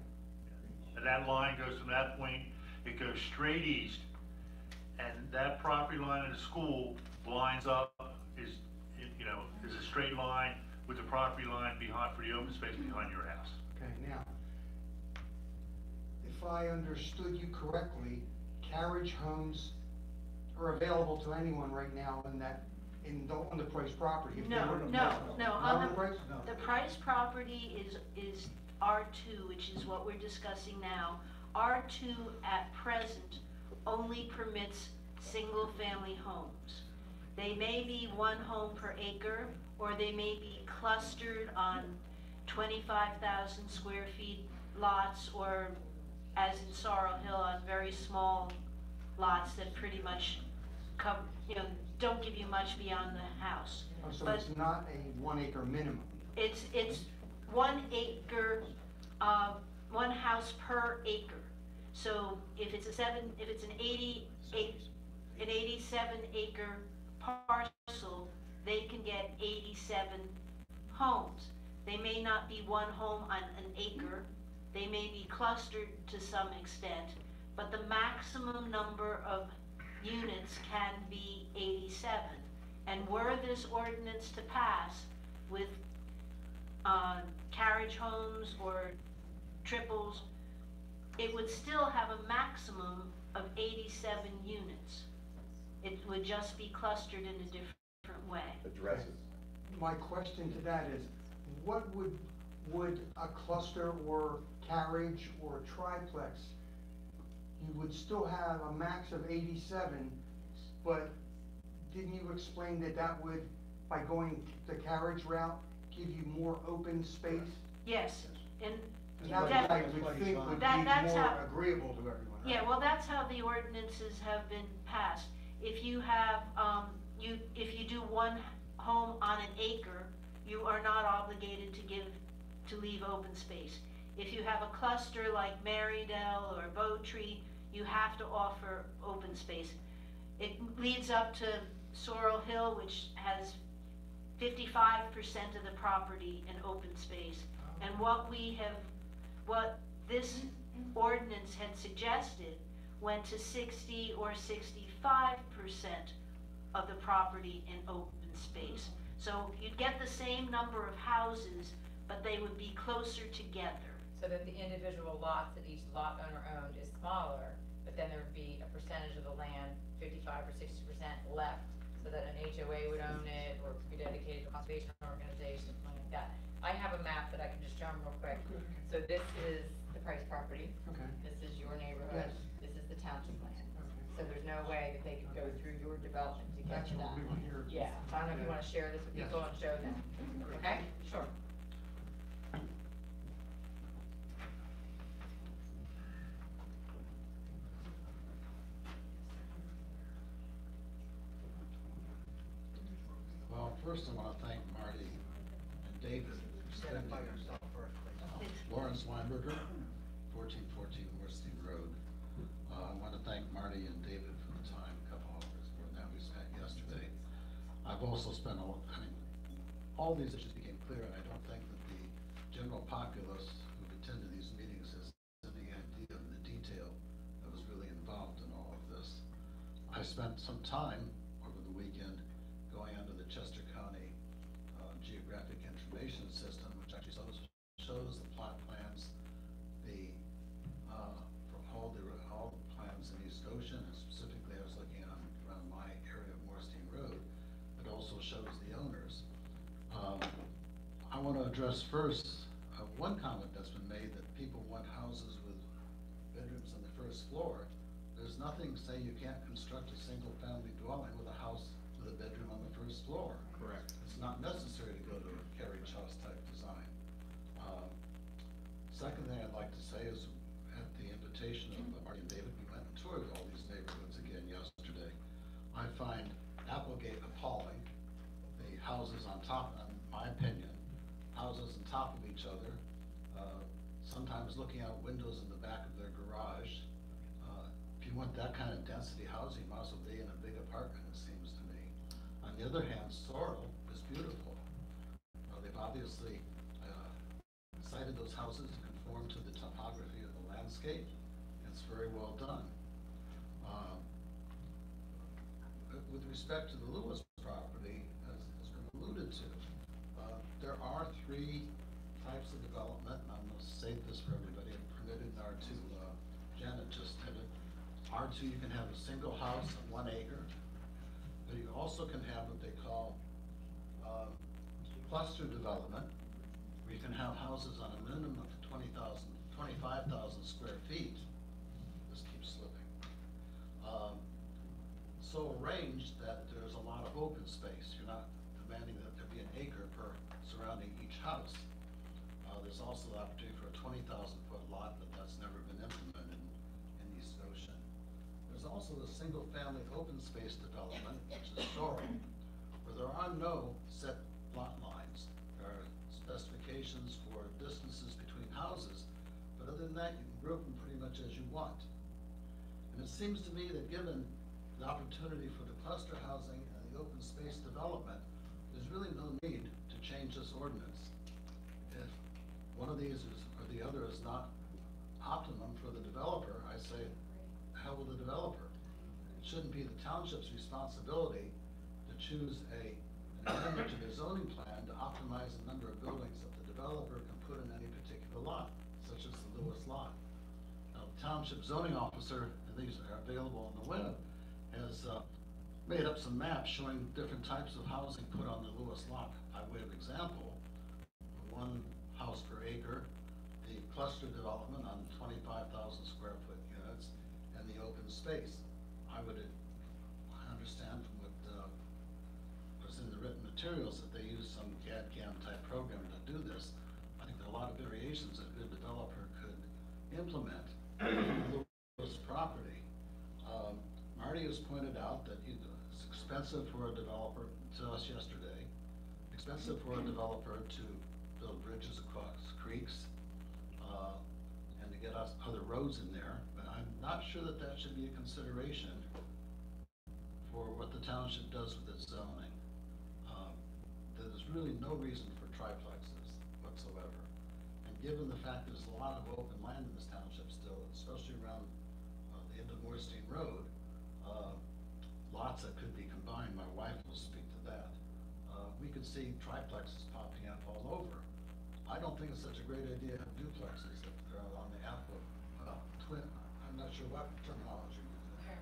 And that line goes from that point, it goes straight east, and that property line of the school lines up, is a straight line with the property line behind, for the open space behind your house. Okay, now, if I understood you correctly, carriage homes are available to anyone right now on the Price property? If they No, were to- no, no, Not on on the Price? the Price property is R2, which is what we're discussing now. R2 at present only permits single-family homes. They may be 1 home per acre, or they may be clustered on 25,000 square feet lots, or as in Sorrel Hill, on very small lots that pretty much cover, don't give you much beyond the house. Oh, so But it's not a 1 acre minimum? it's 1 acre, 1 house per acre. So if it's an 87 acre parcel, they can get 87 homes. They may not be 1 home on an acre, they may be clustered to some extent, but the maximum number of units can be 87. And were this ordinance to pass with carriage homes or triples, it would still have a maximum of 87 units. It would just be clustered in a different way. Addresses. My question to that is, what would a cluster or carriage or triplex, you would still have a max of 87, but didn't you explain that would, by going the carriage route, give you more open space? Yes, and And that would, I would think would be That's more how- agreeable to everyone, right? Yeah, well, that's how the ordinances have been passed. If you have, if you do one home on an acre, you are not obligated to leave open space. If you have a cluster like Marydale or Bowtree, you have to offer open space. It leads up to Sorrel Hill, which has 55% of the property in open space. And what this ordinance had suggested went to 60 or 65% of the property in open space. So you'd get the same number of houses, but they would be closer together. So that the individual lots that each lot owner owned is smaller, but then there would be a percentage of the land, 55 or 60% left, so that an HOA would own it, or it could be dedicated to a conservation organization, something like that. I have a map that I can just show them real quick. So this is the Price property. Okay. This is your neighborhood. Yes. This is the township land. Okay. So there's no way that they could go through your development to get That's to what that. we want here. Yeah, so I don't know if you wanna share this with Yes. people and show them. Okay, sure. Well, first I want to thank Marty and David for spending. Identify yourself first, please. Lawrence Weinberger, 1414 Worthing Road. I want to thank Marty and David for the time, a couple hours more than that we spent yesterday. I've also spent all these issues became clear, and I don't think that the general populace who attended these meetings has any idea of the detail that was really involved in all of this. I spent some time over the weekend going under the Chester County Geographic Information System, which actually shows the plot plans, for all the plans in East Goshen, and specifically I was looking around my area of Morstein Road. It also shows the owners. I want to address first one comment that's been made, that people want houses with bedrooms on the first floor. There's nothing saying you can't construct a single-family dwelling with a house with a bedroom on the first floor. Correct. It's not necessary to go to a carriage house type design. Second thing I'd like to say is, at the invitation of Marty and David, we went and toured all these neighborhoods again yesterday. I find Applegate appalling. The houses on top, in my opinion, houses on top of each other, sometimes looking out windows in the back of their garage. If you want that kind of density housing, you might as well be in a big apartment, it seems to me. On the other hand, Sorrel is beautiful. They've obviously sited those houses to conform to the topography of the landscape. It's very well done. With respect to the Lewis property, as has been alluded to, there are three types of development, and I'm going to state this for everybody, permitted in R2. Janet just did it. R2, you can have a single house on 1 acre, but you also can have what they call cluster development, where you can have houses on a minimum of 25,000 square feet. This keeps slipping. So arranged that there's a lot of open space. You're not demanding that there be an acre per surrounding each house. There's also the opportunity for a 20,000-foot lot, but that's never been implemented in East Goshen. There's also the single-family open space development, which is Sorrel, where there are no set lot lines. There are specifications for distances between houses, but other than that, you can group them pretty much as you want. And it seems to me that given the opportunity for the cluster housing and the open space development, there's really no need to change this ordinance. If one of these or the other is not optimum for the developer, I say, hell with the developer. It shouldn't be the township's responsibility to choose an amendment to the zoning plan to optimize the number of buildings that the developer can put in any particular lot, such as the Lewis lot. Now, the township zoning officer, and these are available on the web, has made up some maps showing different types of housing put on the Lewis lot. By way of example, 1 house per acre, the cluster development on 25,000 square foot units, and the open space. I understand from what was in the written materials that they use some CAD/CAM type program to do this. I think a lot of variations that a good developer could implement on Lewis property. Marty has pointed out that it's expensive for a developer, to us yesterday, expensive for a developer to build bridges across creeks, and to get us other roads in there, but I'm not sure that that should be a consideration for what the township does with its zoning. There's really no reason for triplexes whatsoever. And given the fact there's a lot of open land in this township still, especially around the end of Moorstein Road, lots that could be combined, my wife will speak to that. We could see triplexes popping up all over. I don't think it's such a great idea to have duplexes if they're on the apple, twin, I'm not sure what terminology you're using.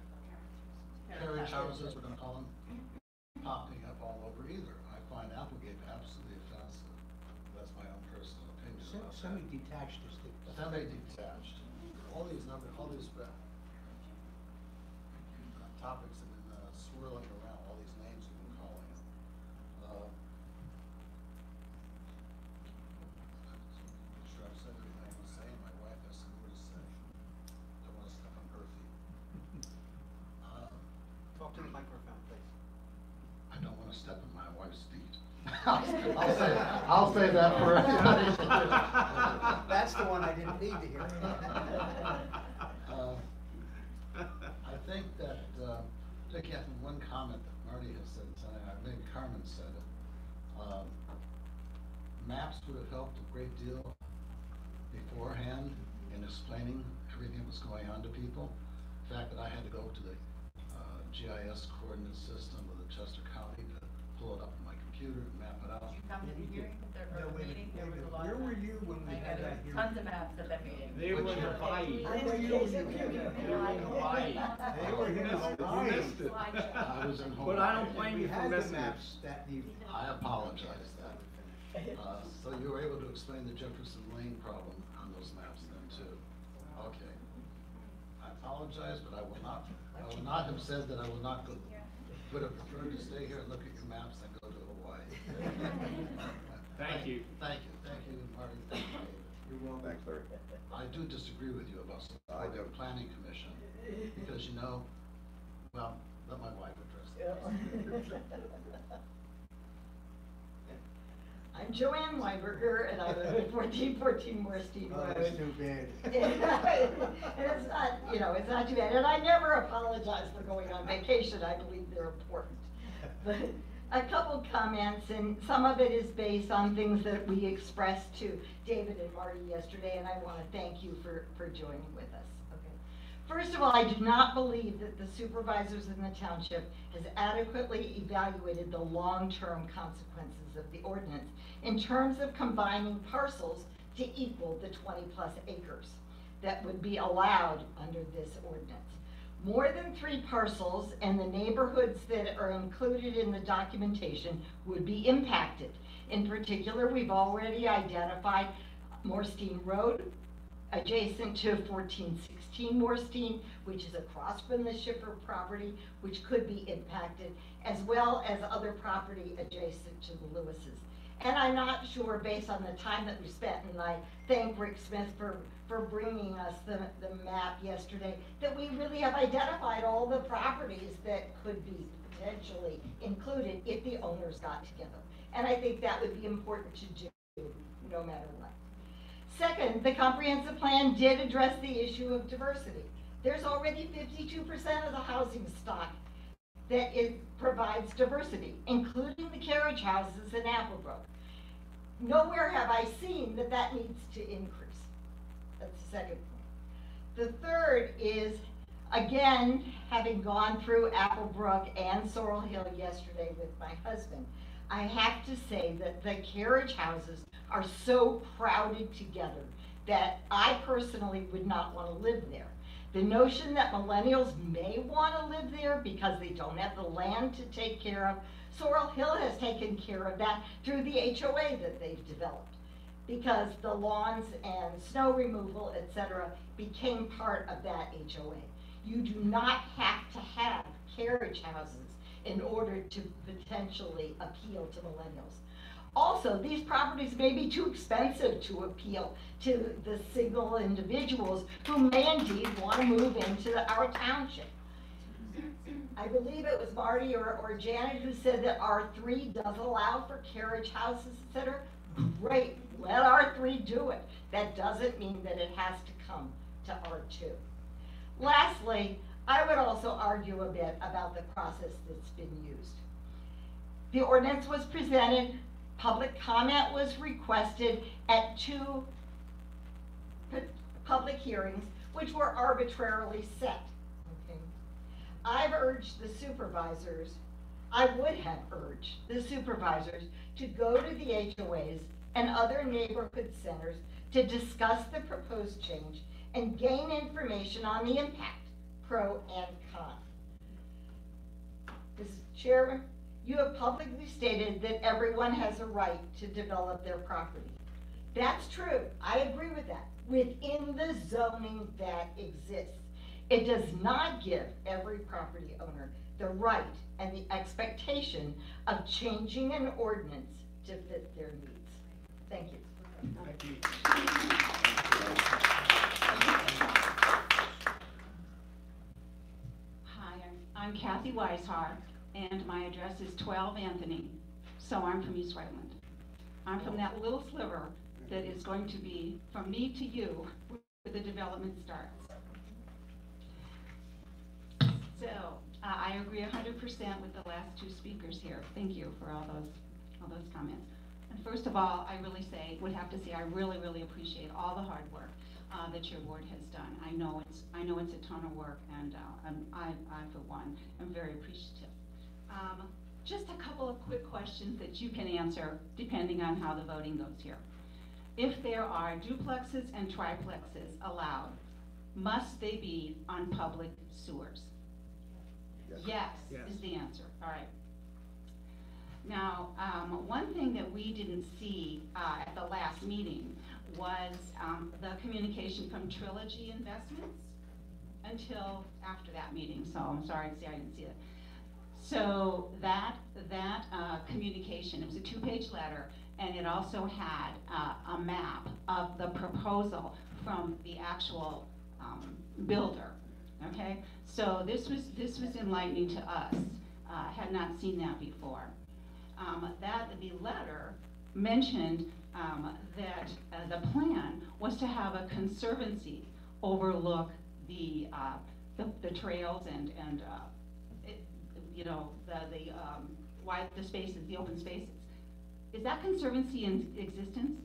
Carriage houses, we're gonna call them, popping up all over either. I find Applegate absolutely offensive. That's my own personal opinion about that. Semi-detached is the. Semi-detached. All these topics have been swirling around, all these names we've been calling it. I'm sure I've said everything I want to say, and my wife has some more to say. Don't want to step on her feet. Talk to the microphone, please. I don't want to step on my wife's feet. I'll say that for everybody. That's the one I didn't need to hear. I think that, picking up on one comment that Marty has said tonight, maybe Carmen said it, maps would have helped a great deal beforehand in explaining everything that was going on to people. The fact that I had to go to the GIS coordinate system of the Chester County to pull it up on my computer and map it out. Did you come to the hearing, or the meeting? There was a lot Where of were maps. you when we I had know, that there was hearing? tons of maps at that meeting. They were in Hawaii. Where were you? They were in Hawaii. They were in Hawaii. missed it. I was in Hawaii. But I don't blame We you for had the missing it. maps that evening. I apologize then. So you were able to explain the Jefferson Lane problem on those maps then too? Okay. I apologize, but I will not have said that I will not go, would have preferred to stay here and look at your maps than go to Hawaii. Thank you. Thank you, Marty, thank you, David. You're welcome. Thanks, Larry. I do disagree with you about I do. the planning commission, because well, let my wife address that. I'm Joanne Weinberger, and I live at 1414 Moorstein Oh, Road. that's too bad. And it's not, it's not too bad, and I never apologize for going on vacation, I believe they're important. But a couple comments, and some of it is based on things that we expressed to David and Marty yesterday, and I want to thank you for joining with us. Okay. First of all, I do not believe that the supervisors in the township has adequately evaluated the long-term consequences of the ordinance in terms of combining parcels to equal the 20+ acres that would be allowed under this ordinance. More than 3 parcels and the neighborhoods that are included in the documentation would be impacted. In particular, we've already identified Moorstein Road, adjacent to 1416 Moorstein, which is across from the Schiffer property, which could be impacted, as well as other property adjacent to the Lewises. And I'm not sure, based on the time that we spent, and I thank Rick Smith for bringing us the map yesterday, that we really have identified all the properties that could be potentially included if the owners got together. And I think that would be important to do, no matter what. Second, the comprehensive plan did address the issue of diversity. There's already 52% of the housing stock that provides diversity, including the carriage houses in Applebrook. Nowhere have I seen that needs to increase. That's the second point. The third is, again, having gone through Applebrook and Sorrel Hill yesterday with my husband, I have to say that the carriage houses are so crowded together that I personally would not want to live there. The notion that millennials may want to live there because they don't have the land to take care of, Sorrel Hill has taken care of that through the HOA that they've developed, because the lawns and snow removal, etc., became part of that HOA. You do not have to have carriage houses in order to potentially appeal to millennials. Also, these properties may be too expensive to appeal to the single individuals who may indeed want to move into our township. I believe it was Marty or Janet who said that R3 does allow for carriage houses, etc. Great, let R3 do it. That doesn't mean that it has to come to R2. Lastly, I would also argue a bit about the process that's been used. The ordinance was presented, public comment was requested at 2 public hearings, which were arbitrarily set. Okay. I've urged the supervisors, I would have urged the supervisors to go to the HOAs and other neighborhood centers to discuss the proposed change and gain information on the impact, pro and con. Mr. Chairman, you have publicly stated that everyone has a right to develop their property. That's true, I agree with that, within the zoning that exists. It does not give every property owner the right and the expectation of changing an ordinance to fit their needs. Thank you. Thank you. Hi, I'm Kathy Weishart, and my address is 12 Anthony, so I'm from East Redland. I'm from that little sliver that is going to be from me to you where the development starts. So I agree 100% with the last two speakers here. Thank you for all those comments. And first of all, I would have to say I really appreciate all the hard work that your board has done. I know it's a ton of work, and I for one am very appreciative. Just a couple of quick questions that you can answer depending on how the voting goes here. If there are duplexes and triplexes allowed, must they be on public sewers? Yes, is the answer. All right. Now, one thing that we didn't see at the last meeting was the communication from Trilogy Investments until after that meeting, so I'm sorry to say I didn't see it. So that communication, it was a 2-page letter, and it also had a map of the proposal from the actual builder. Okay, so this was enlightening to us. Had not seen that before. The letter mentioned that the plan was to have a conservancy overlook the trails and the spaces, the open spaces. Is that conservancy in existence?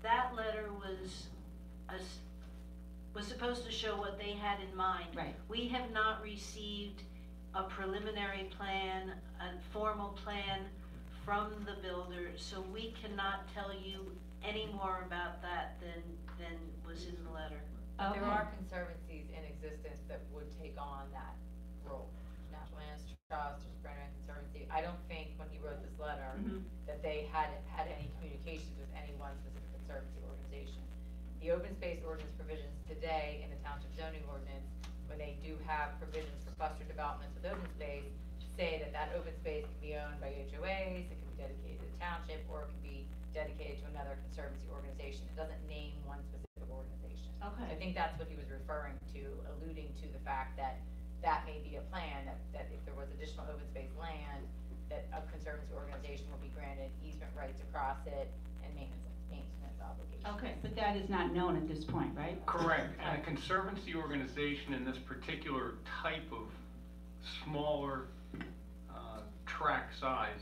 That letter was supposed to show what they had in mind. Right. We have not received a preliminary plan, a formal plan from the builder, so we cannot tell you any more about that than was in the letter. Okay. There are conservancies in existence that would take on that role. National Land Trust, there's Brandon Conservancy. I don't think when he wrote this letter that they had any communications with any one specific conservancy organization. The open space ordinance provisions today in the township zoning ordinance, when they do have provisions for cluster developments with open space, say that open space can be owned by HOAs, it can be dedicated to the township, or it can be dedicated to another conservancy organization. It doesn't name one specific organization. Okay. I think that's what he was referring to, alluding to the fact that that may be a plan, that if there was additional open space land, that a conservancy organization will be granted easement rights across it and maintenance obligations. Okay, but that is not known at this point, right? Correct, and a conservancy organization in this particular type of smaller tract size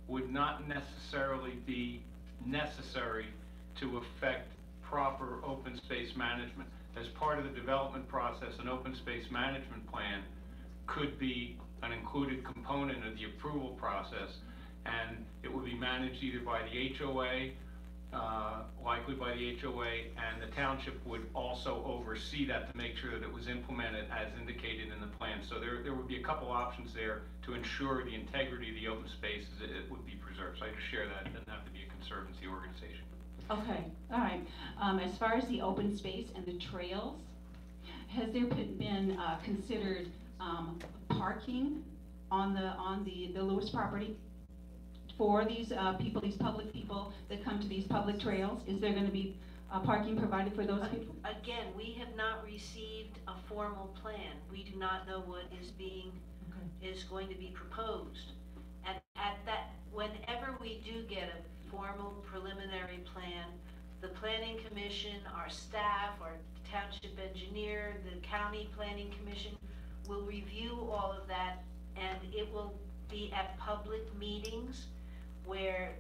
would not necessarily be necessary to affect proper open space management. As part of the development process, an open space management plan could be an included component of the approval process, and it would be managed either by the HOA, likely by the HOA, and the township would also oversee that to make sure that it was implemented as indicated in the plan. So there would be a couple options there to ensure the integrity of the open spaces, it would be preserved. So I just share that. It doesn't have to be a conservancy organization. Okay, all right. As far as the open space and the trails, has there been considered parking on the Lewis property for these people, these public people that come to these public trails? Is there gonna be parking provided for those people? Again, we have not received a formal plan. We do not know what is going to be proposed. And at that, whenever we do get a formal preliminary plan, the planning commission, our staff, our township engineer, the county planning commission will review all of that, and it will be at public meetings where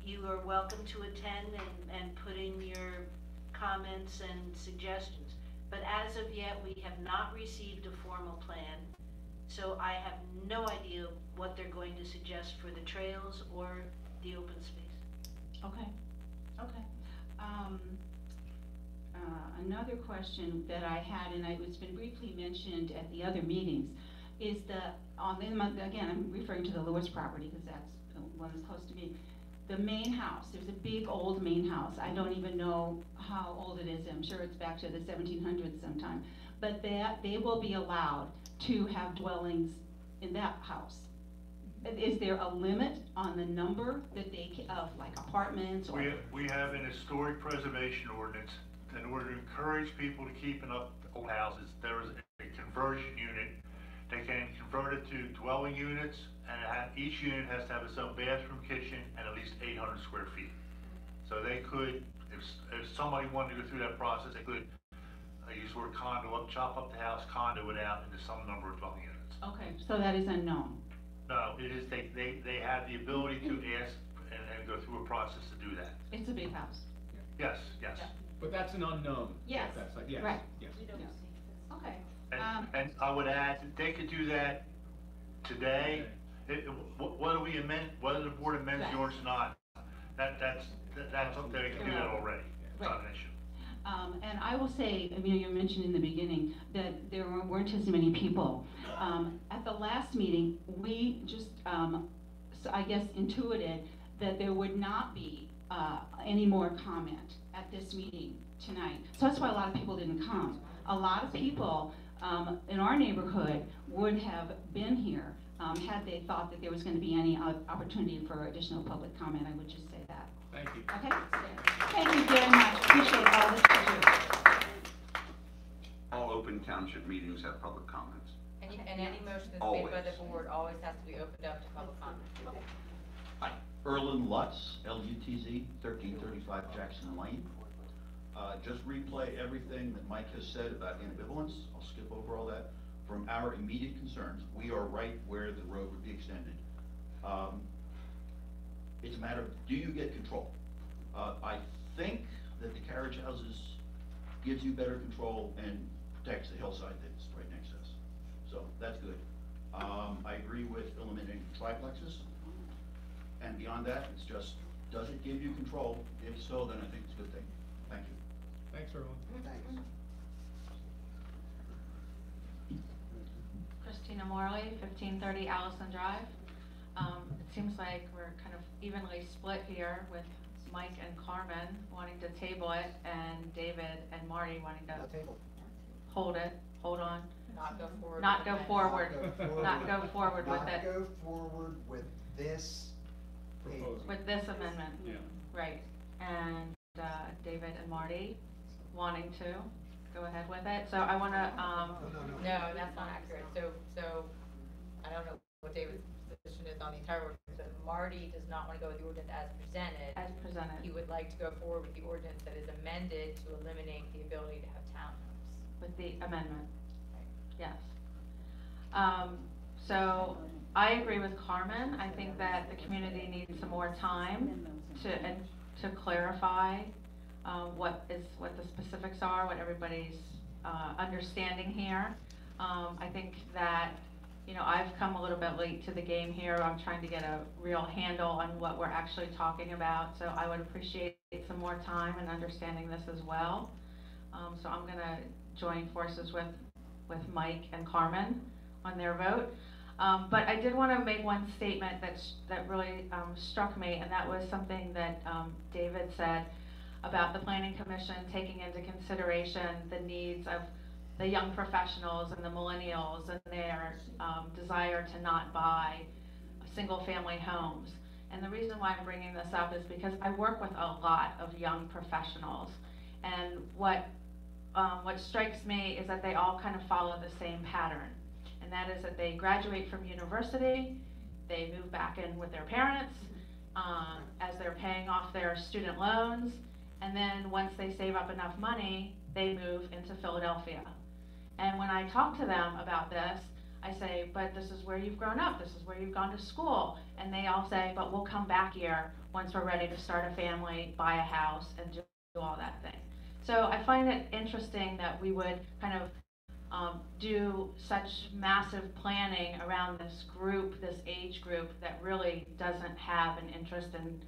you are welcome to attend and put in your comments and suggestions. But as of yet, we have not received a formal plan, so I have no idea what they're going to suggest for the trails or the open space. Okay, okay. Another question that I had, and it's been briefly mentioned at the other meetings, is again, I'm referring to the Lewis property because that's the one that's close to me. The main house, there's a big old main house. I don't even know how old it is. I'm sure it's back to the 1700s sometime. But they will be allowed to have dwellings in that house. Is there a limit on the number that of like apartments or? We have an historic preservation ordinance. In order to encourage people to keep up old houses, there is a conversion unit. They can convert it to dwelling units, and each unit has to have its own bathroom, kitchen, and at least 800 square feet. So they could, if somebody wanted to go through that process, they could use the word condo up, chop up the house, condo it out into some number of dwelling units. Okay, so that is unknown. No, it is, they have the ability to ask and go through a process to do that. It's a big house. Yes, yes. Yeah. But that's an unknown. Yes. That's like, yes, Right. yes. Okay. And I would add, that they could do that today. Whether the board amends the ordinance or not, that's up there, they can do that already. It's not an issue. And I will say, I mean, you mentioned in the beginning that there weren't as many people. At the last meeting, we just, so I guess, intuited that there would not be any more comment at this meeting tonight. So that's why a lot of people didn't come. A lot of people in our neighborhood would have been here had they thought that there was going to be any opportunity for additional public comment. I would just say that. Thank you. Okay? Thank you very much. Appreciate all this you do. All open township meetings have public comments. And any motion that's made by the board always has to be opened up to public comment. Hi, Erlen Lutz, LUTZ, 1335 Jackson Lane. Just replay everything that Mike has said about ambivalence. I'll skip over all that. From our immediate concerns, we are right where the road would be extended. It's a matter of, do you get control? I think that the carriage houses gives you better control and protects the hillside that's right next to us. So that's good. I agree with eliminating triplexes. And beyond that, it's just, does it give you control? If so, then I think it's a good thing. Thank you. Thanks, everyone. Thanks. Christina Morley, 1530 Allison Drive. It seems like we're kind of evenly split here with Mike and Carmen wanting to table it and David and Marty wanting to hold on. Not go forward. Not go forward. Not go forward with it. Not go forward with this Proposal. With this amendment. Yeah. Right. And David and Marty wanting to go ahead with it. So I want to, No, that's not accurate. So I don't know what David's position is on the entire ordinance, but Marty does not want to go with the ordinance as presented. As presented. He would like to go forward with the ordinance that is amended to eliminate the ability to have townhomes. With the amendment. Yes. So I agree with Carmen. I think that the community needs some more time to clarify what the specifics are, what everybody's understanding here. I think that, I've come a little bit late to the game here. I'm trying to get a real handle on what we're actually talking about. So I would appreciate some more time and understanding this as well. So I'm going to join forces with Mike and Carmen on their vote. But I did want to make one statement that really struck me, and that was something that David said about the Planning Commission taking into consideration the needs of the young professionals and the millennials and their desire to not buy single-family homes. And the reason why I'm bringing this up is because I work with a lot of young professionals, and what strikes me is that they all kind of follow the same pattern, and that is that they graduate from university, they move back in with their parents as they're paying off their student loans, and then once they save up enough money, they move into Philadelphia. And when I talk to them about this, I say, but this is where you've grown up, this is where you've gone to school, and they all say, but we'll come back here once we're ready to start a family, buy a house, and do all that thing. So I find it interesting that we would kind of do such massive planning around this group, this age group that really doesn't have an interest in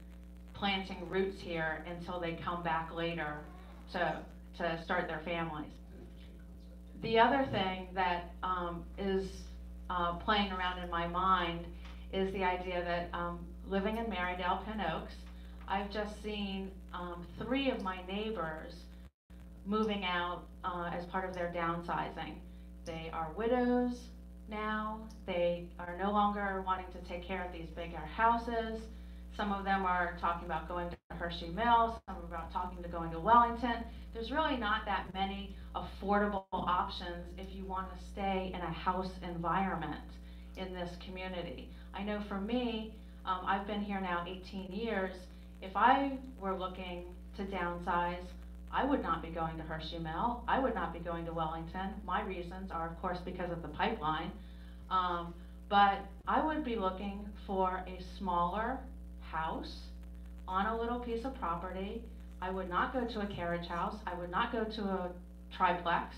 planting roots here until they come back later to start their families. The other thing that is playing around in my mind is the idea that living in Marydale, Pin Oaks, I've just seen 3 of my neighbors moving out as part of their downsizing. They are widows now. They are no longer wanting to take care of these bigger houses. Some of them are talking about going to Hershey Mills, some are about talking to going to Wellington. There's really not that many affordable options if you want to stay in a house environment in this community. I know for me, I've been here now 18 years. If I were looking to downsize, I would not be going to Hershey Mill. I would not be going to Wellington. My reasons are, of course, because of the pipeline. But I would be looking for a smaller house on a little piece of property. I would not go to a carriage house. I would not go to a triplex.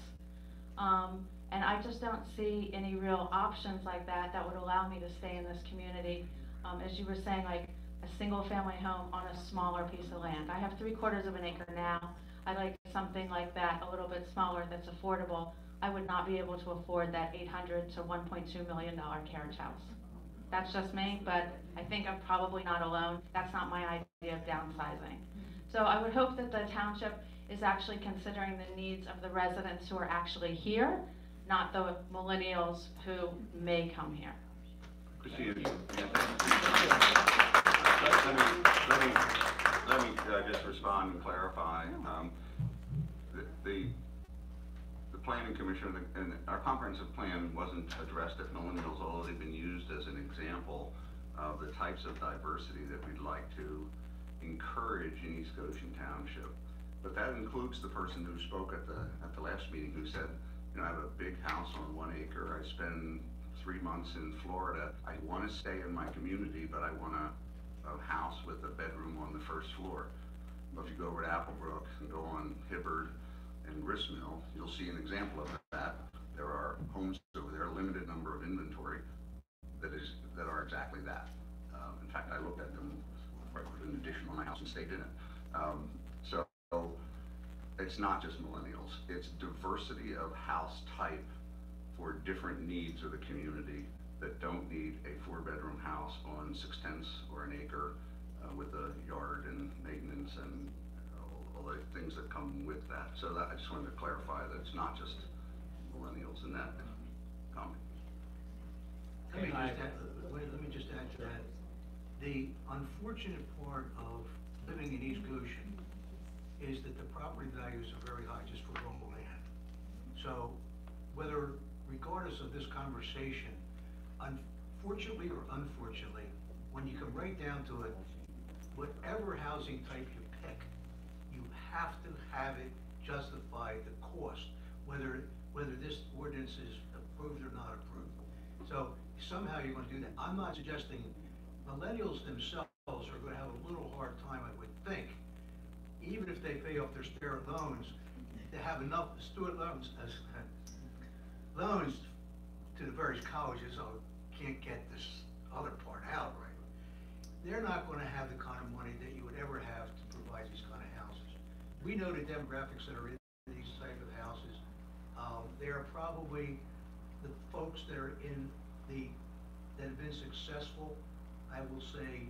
And I just don't see any real options like that that would allow me to stay in this community. As you were saying, like a single family home on a smaller piece of land. I have 3/4 of an acre now. I'd like something like that, a little bit smaller, that's affordable. I would not be able to afford that $800 to $1.2 million carriage house. That's just me, but I think I'm probably not alone. That's not my idea of downsizing. So I would hope that the township is actually considering the needs of the residents who are actually here, not the millennials who may come here. Christina, let me just respond and clarify. The Planning Commission and our comprehensive plan wasn't addressed at millennials, although they've been used as an example of the types of diversity that we'd like to encourage in East Goshen Township. But that includes the person who spoke at the last meeting who said, you know, I have a big house on 1 acre. I spend 3 months in Florida. I want to stay in my community, but I want a house with a bedroom on the first floor. But if you go over to Applebrook and go on Hibbard and Gristmill, you'll see an example of that. There are homes over there, a limited number of inventory that are exactly that. In fact, I looked at them, I put an addition on my house and stayed in it. So it's not just millennials, it's diversity of house type for different needs of the community that don't need a 4-bedroom house on 6/10 or an acre with a yard and maintenance and all the things that come with that. So that, I just wanted to clarify that it's not just millennials in that comment. Let me just add to that. The unfortunate part of living in East Goshen is that the property values are very high just for raw land. So regardless of this conversation, unfortunately or unfortunately, when you come right down to it, whatever housing type you pick, you have to have it justify the cost, whether this ordinance is approved or not approved. So somehow you're going to do that. I'm not suggesting millennials themselves are going to have a little hard time, I would think, even if they pay off their student loans, to have enough student loans as loans to the various colleges, so can't get this other part out right. They're not going to have the kind of money that you would ever have to provide these kind of houses. We know the demographics that are in these type of houses. They are probably the folks that are that have been successful. I will say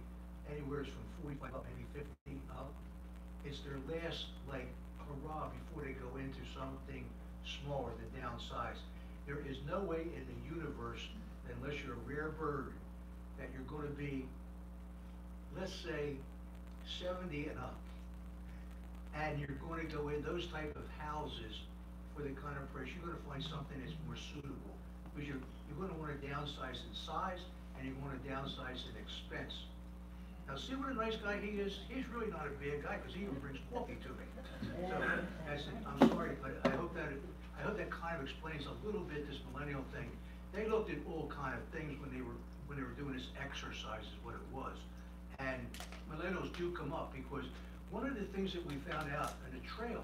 anywhere from 45 up, maybe 50 up. It's their last hurrah before they go into something smaller than downsize. There is no way in the universe, unless you're a rare bird, that you're going to be let's say 70 and up, and you're going to go in those type of houses for the kind of price, you're gonna find something that's more suitable. Because you're gonna wanna downsize in size, and you're gonna downsize in expense. Now, see what a nice guy he is? He's really not a bad guy, because he even brings coffee to me. So, I'm sorry, but I hope that kind of explains a little bit this millennial thing. They looked at all kind of things when they were doing this exercise, is what it was. And millennials do come up, because one of the things that we found out in the trail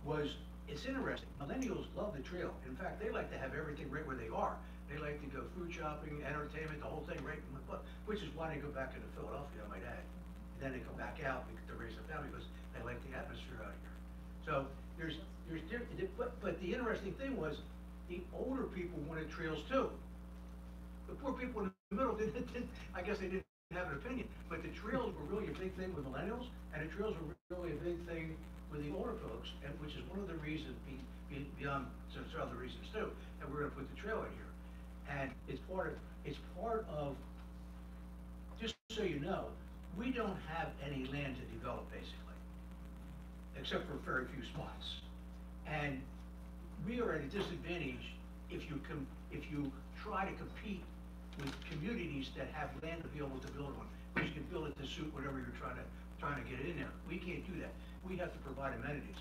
was, it's interesting, millennials love the trail. In fact, they like to have everything right where they are. They like to go food shopping, entertainment, the whole thing right in the butt, which is why they go back into Philadelphia, I might add. And then they come back out to raise a family, because they like the atmosphere out here. So but the interesting thing was, the older people wanted trails too. The poor people in the middle didn't, I guess they didn't have an opinion, but the trails were really a big thing with millennials, and the trails were really a big thing with the older folks, and which is one of the reasons, beyond some other reasons too, that we're gonna put the trail in here. And it's part of, just so you know, we don't have any land to develop basically, except for very few spots. And we are at a disadvantage if you try to compete with communities that have land available to build on, because you can build it to suit whatever you're trying to get in there. We can't do that. We have to provide amenities.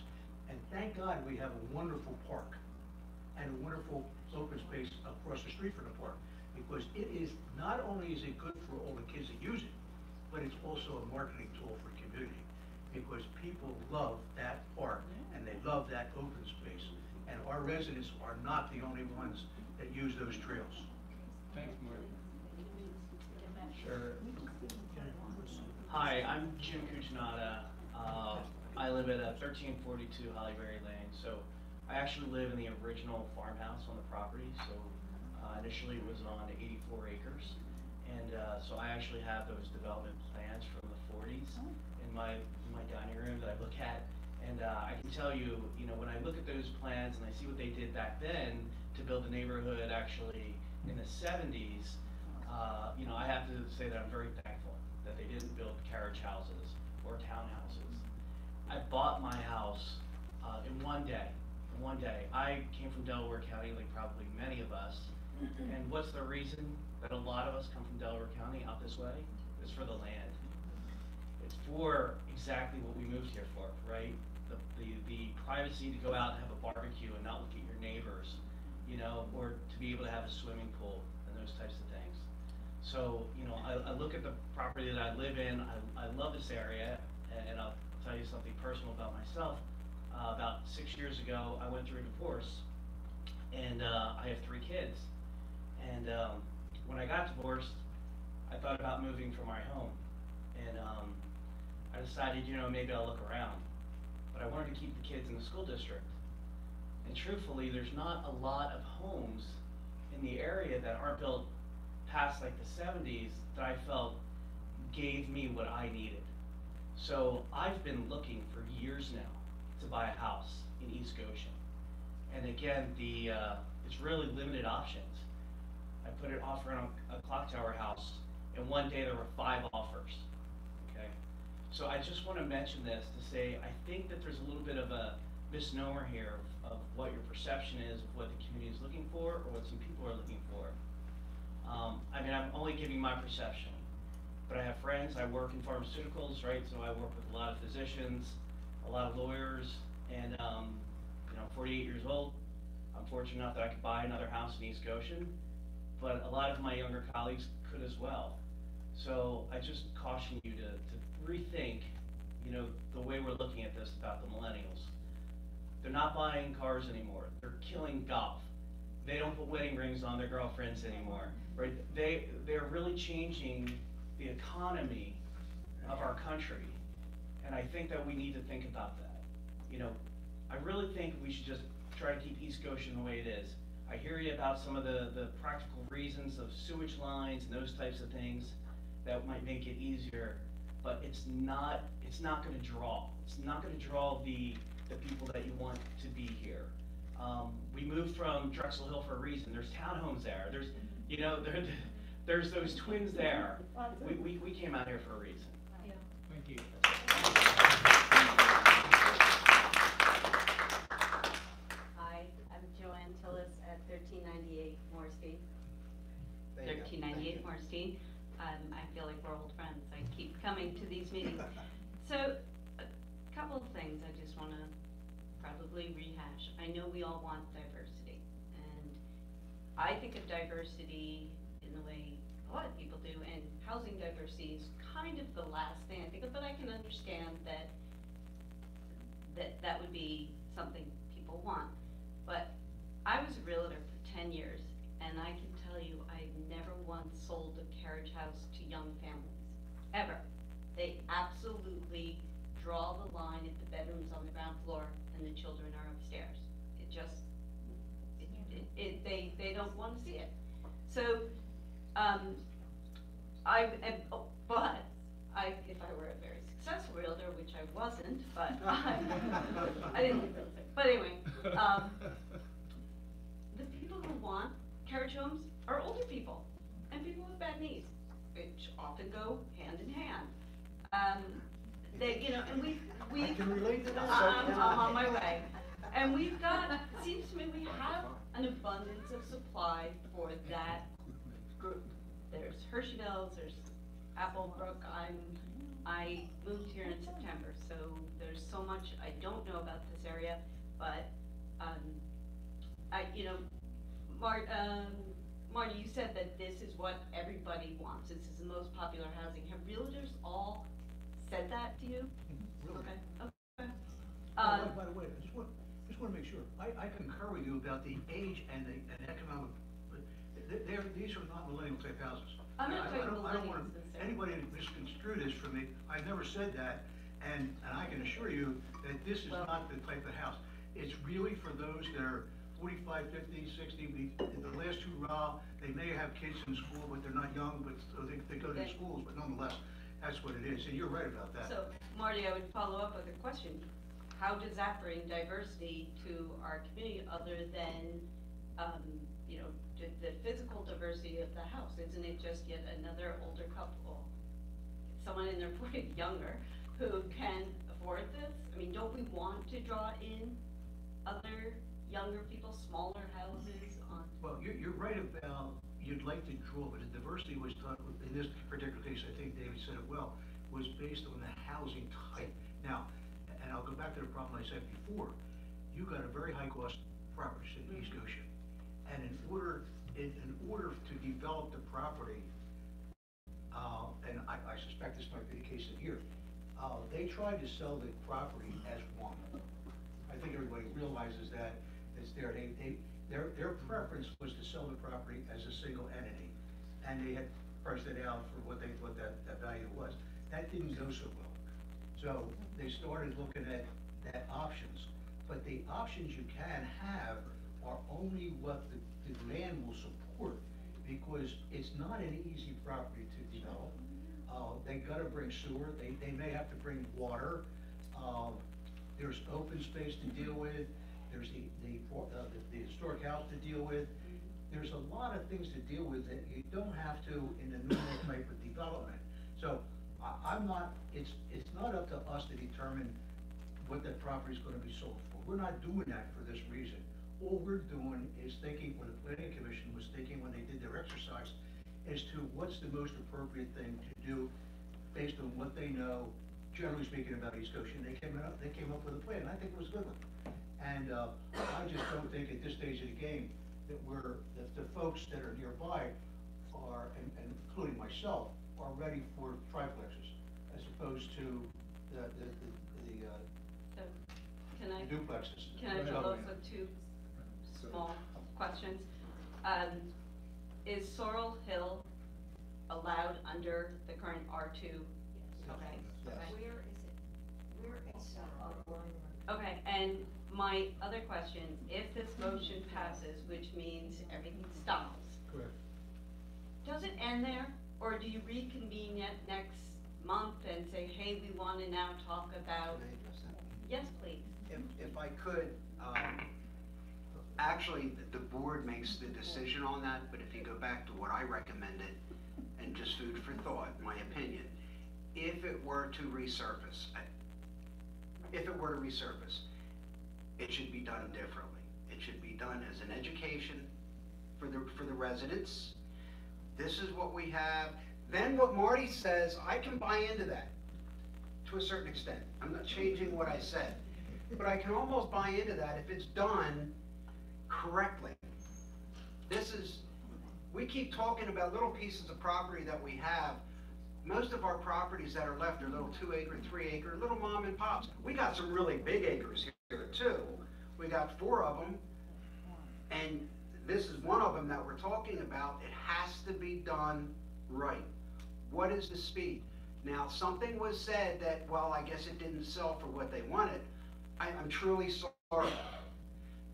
And thank God we have a wonderful park and a wonderful open space across the street from the park, because it is, not only is it good for all the kids that use it, but it's also a marketing tool for the community, because people love that park and they love that open space. And our residents are not the only ones that use those trails. Thanks, Marty. Sure. Hi, I'm Jim Cucinotta. I live at 1342 Hollyberry Lane. So I actually live in the original farmhouse on the property. So initially it was on 84 acres. And so I actually have those development plans from the 40s in my dining room that I look at. And I can tell you, when I look at those plans and I see what they did back then to build the neighborhood actually in the 70s, I have to say that I'm very thankful that they didn't build carriage houses or townhouses. I bought my house in one day. I came from Delaware County, like probably many of us. And what's the reason that a lot of us come from Delaware County out this way? It's for the land. It's for exactly what we moved here for, right? The privacy to go out and have a barbecue and not look at your neighbors, or to be able to have a swimming pool and those types of things. So, I look at the property that I live in, I love this area, and I'll tell you something personal about myself. About 6 years ago, I went through a divorce, and I have 3 kids. And when I got divorced, I thought about moving from my home. And I decided, maybe I'll look around. But I wanted to keep the kids in the school district. And truthfully, there's not a lot of homes in the area that aren't built past like the 70s that I felt gave me what I needed. So I've been looking for years now to buy a house in East Goshen. And again, it's really limited options. I put an offer on a clock tower house, and one day there were 5 offers. Okay, so I just want to mention this to say I think that there's a little bit of a misnomer here of what your perception is of what the community is looking for or what some people are looking for. I'm only giving my perception, but I have friends. I work in pharmaceuticals, right? So I work with a lot of physicians, a lot of lawyers, and I'm 48 years old. I'm fortunate enough that I could buy another house in East Goshen, but a lot of my younger colleagues could as well. So I just caution you to rethink, the way we're looking at this about the millennials. They're not buying cars anymore. They're killing golf. They don't put wedding rings on their girlfriends anymore, right? They're really changing the economy of our country, and I think that we need to think about that. I really think we should just try to keep East Goshen the way it is. I hear you about some of the practical reasons of sewage lines and those types of things that might make it easier, but it's not going to draw. It's not going to draw the people that you want to be here. We moved from Drexel Hill for a reason. There's townhomes there. There's there's those twins there. We came out here for a reason. Thank you. Hi, I'm Joanne Tillis at 1398 Morstein. There you go. 1398 Morstein. I feel like we're old friends. I keep coming to these meetings. So, a couple of things I just want to probably rehash. I know we all want diversity, and I think of diversity in the way a lot of people do, and housing diversity is kind of the last thing I think of, but I can understand that that would be something people want. But I was a realtor for 10 years, and I can tell you I've never once sold a carriage house to young families, ever. They absolutely draw the line if the bedroom's on the ground floor and the children are upstairs. It just, they don't want to see it. So, if I were a very successful realtor, which I wasn't, but I didn't, but anyway, the people who want carriage homes are older people and people with bad knees, which often go hand in hand. They, you know, and we I can relate to that. I'm on my way. And we've got, it seems to me we have an abundance of supply for that group. There's Hersheyville, there's Applebrook. I moved here in September, so there's so much I don't know about this area, but, you know, Marty, you said that this is what everybody wants. This is the most popular housing. Have realtors all said that to you? Really? Okay, okay. By the way, I just want to make sure, I concur with you about the age and the economic, these are not millennial type houses. I'm not talking I don't want millennials necessarily. anybody to misconstrue this for me. I've never said that, and I can assure you that this is not the type of house. It's really for those that are 45, 50, 60, the last two they may have kids in school, but they're not young, but so they go to schools, but nonetheless, that's what it is, and you're right about that. So, Marty, I would follow up with a question. How does that bring diversity to our community other than, you know, the physical diversity of the house? Isn't it just yet another older couple, someone in their 40s, younger, who can afford this? I mean, don't we want to draw in other younger people, smaller houses on? Well, you're right about, you'd like to draw, but the diversity was done, in this particular case, I think David said it well, was based on the housing type. Now, and I'll go back to the problem I said before, you got a very high cost property in East Goshen. And in order to develop the property, and I suspect this might be the case in here, they tried to sell the property as one. I think everybody realizes that it's there. Their preference was to sell the property as a single entity, and they had priced it out for what they thought that value was. That didn't go so well. So they started looking at options, but the options you can have are only what the land will support, because it's not an easy property to develop. They gotta bring sewer, they may have to bring water, there's open space to deal with, there's the historic house to deal with. There's a lot of things to deal with that you don't have to in a normal type of development. So I'm not, it's not up to us to determine what that property is gonna be sold for. We're not doing that for this reason. All we're doing is thinking, what the planning commission was thinking when they did their exercise, as to what's the most appropriate thing to do based on what they know, generally speaking, about East Goshen. They came up with a plan, and I think it was a good one. And I just don't think at this stage of the game that the folks that are nearby are, and including myself, are ready for triplexes as opposed to the duplexes. Can I follow up with two small questions? Is Sorrel Hill allowed under the current R2? Okay. Okay. Where is it? Where is Sorrel? Okay, and my other question, if this motion passes, which means everything stops. Correct. Does it end there, or do you reconvene it next month and say, hey, we want to now talk about? Yes, please. If I could, actually, the board makes the decision on that, but if you go back to what I recommended, and just food for thought, my opinion, if it were to resurface, it should be done differently. It should be done as an education for the residents. This is what we have. Then what Marty says, I can buy into that to a certain extent. I'm not changing what I said, but I can almost buy into that if it's done correctly. We keep talking about little pieces of property that we have. Most of our properties that are left are little 2 acre, 3 acre, little mom and pops. We got some really big acres here too. We got 4 of them, and this is one of them that we're talking about. It has to be done right. What is the speed? Now, something was said that, well, I guess it didn't sell for what they wanted. I'm truly sorry.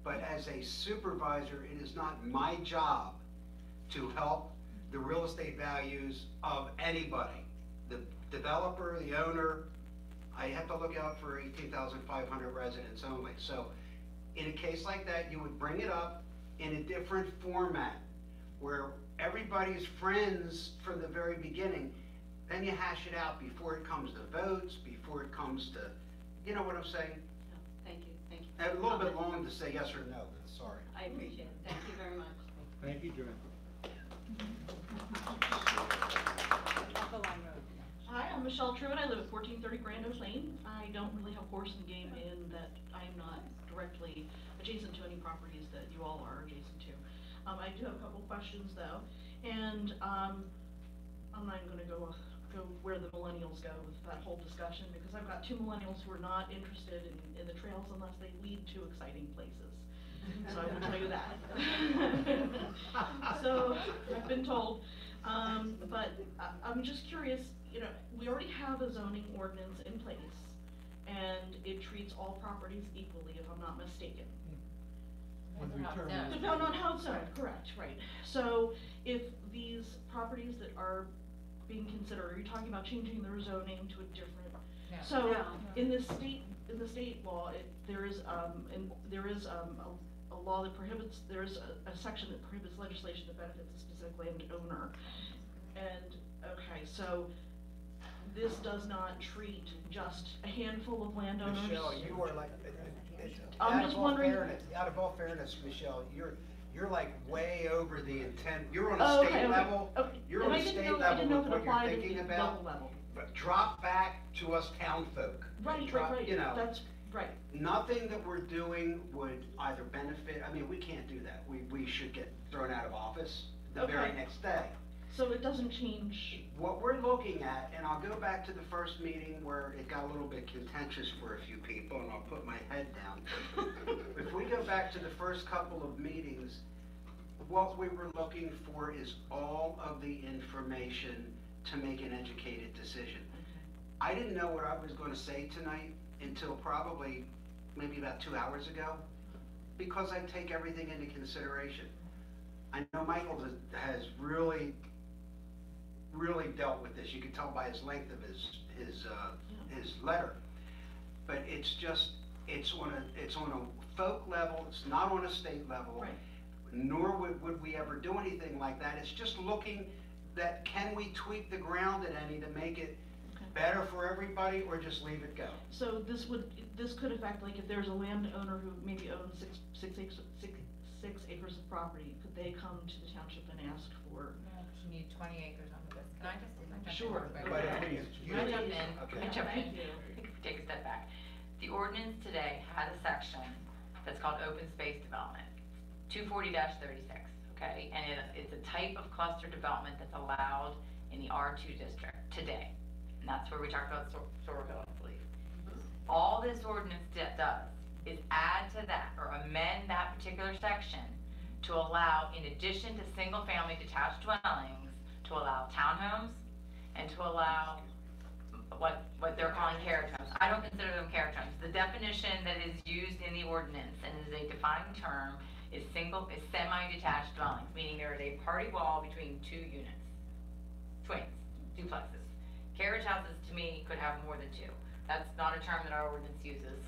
But as a supervisor, it is not my job to help the real estate values of anybody. The developer, the owner, I have to look out for 18,500 residents only. So in a case like that, you would bring it up in a different format where everybody's friends from the very beginning, then you hash it out before it comes to votes, before it comes to, you know what I'm saying? Thank you, thank you. A little bit long to say yes or no, but sorry. I appreciate it, thank you very much. Thank you, Joanne. Hi, I'm Michelle Truitt. I live at 1430 Grand Oaks Lane. I don't really have horse in the game in that I'm not directly adjacent to any properties that you all are adjacent to. I do have a couple questions though, and I'm not going to go where the millennials go with that whole discussion, because I've got 2 millennials who are not interested in the trails unless they lead to exciting places. So I will tell you that. So I've been told, but I'm just curious, you know, we already have a zoning ordinance in place, and it treats all properties equally, if I'm not mistaken. Depending on how it's zoned, correct, right. So if these properties that are being considered, are you talking about changing their zoning to a different? No. So No. in the state law, there is a law that prohibits, there is a section that prohibits legislation that benefits a specific landowner. And, okay, so this does not treat just a handful of landowners? Michelle, you are like, I'm just wondering. Out of all fairness, Michelle, you're like way over the intent. You're on Oh, a okay, state okay, level. okay. You're And on I a didn't state know- I level didn't know with if it what you're applied at thinking the about. local level. But drop back to us town folk. Right, Drop- right, you know, that's right. Nothing that we're doing would either benefit, I mean, we can't do that. We should get thrown out of office the very Okay. next day. So it doesn't change. What we're looking at, and I'll go back to the first meeting where it got a little bit contentious for a few people, and I'll put my head down. If we go back to the first couple of meetings, what we were looking for is all of the information to make an educated decision. I didn't know what I was going to say tonight until probably maybe about 2 hours ago, because I take everything into consideration. I know Michael has really dealt with this. You can tell by his length of his letter. But it's on a folk level. It's not on a state level. Right. Nor would we ever do anything like that. It's just looking that, can we tweak the ground at any to make it better for everybody, or just leave it go? So this could affect, like, if there's a landowner who maybe owns six acres of property, could they come to the township and ask for? You need 20 acres on the list. Can I just? Sure. But please, Can I jump in? Okay. Can I jump in? Thank you. Take a step back. The ordinance today has a section that's called open space development, 240-36, okay? And it's a type of cluster development that's allowed in the R2 district today. And that's where we talked about Sorreville, I believe. All this ordinance does is add to that or amend that particular section to allow, in addition to single-family detached dwellings, to allow townhomes and to allow what they're calling carriage homes. I don't consider them carriage homes. The definition that is used in the ordinance and is a defined term is semi-detached dwellings, meaning there is a party wall between 2 units, twins, duplexes. Carriage houses, to me, could have more than 2. That's not a term that our ordinance uses.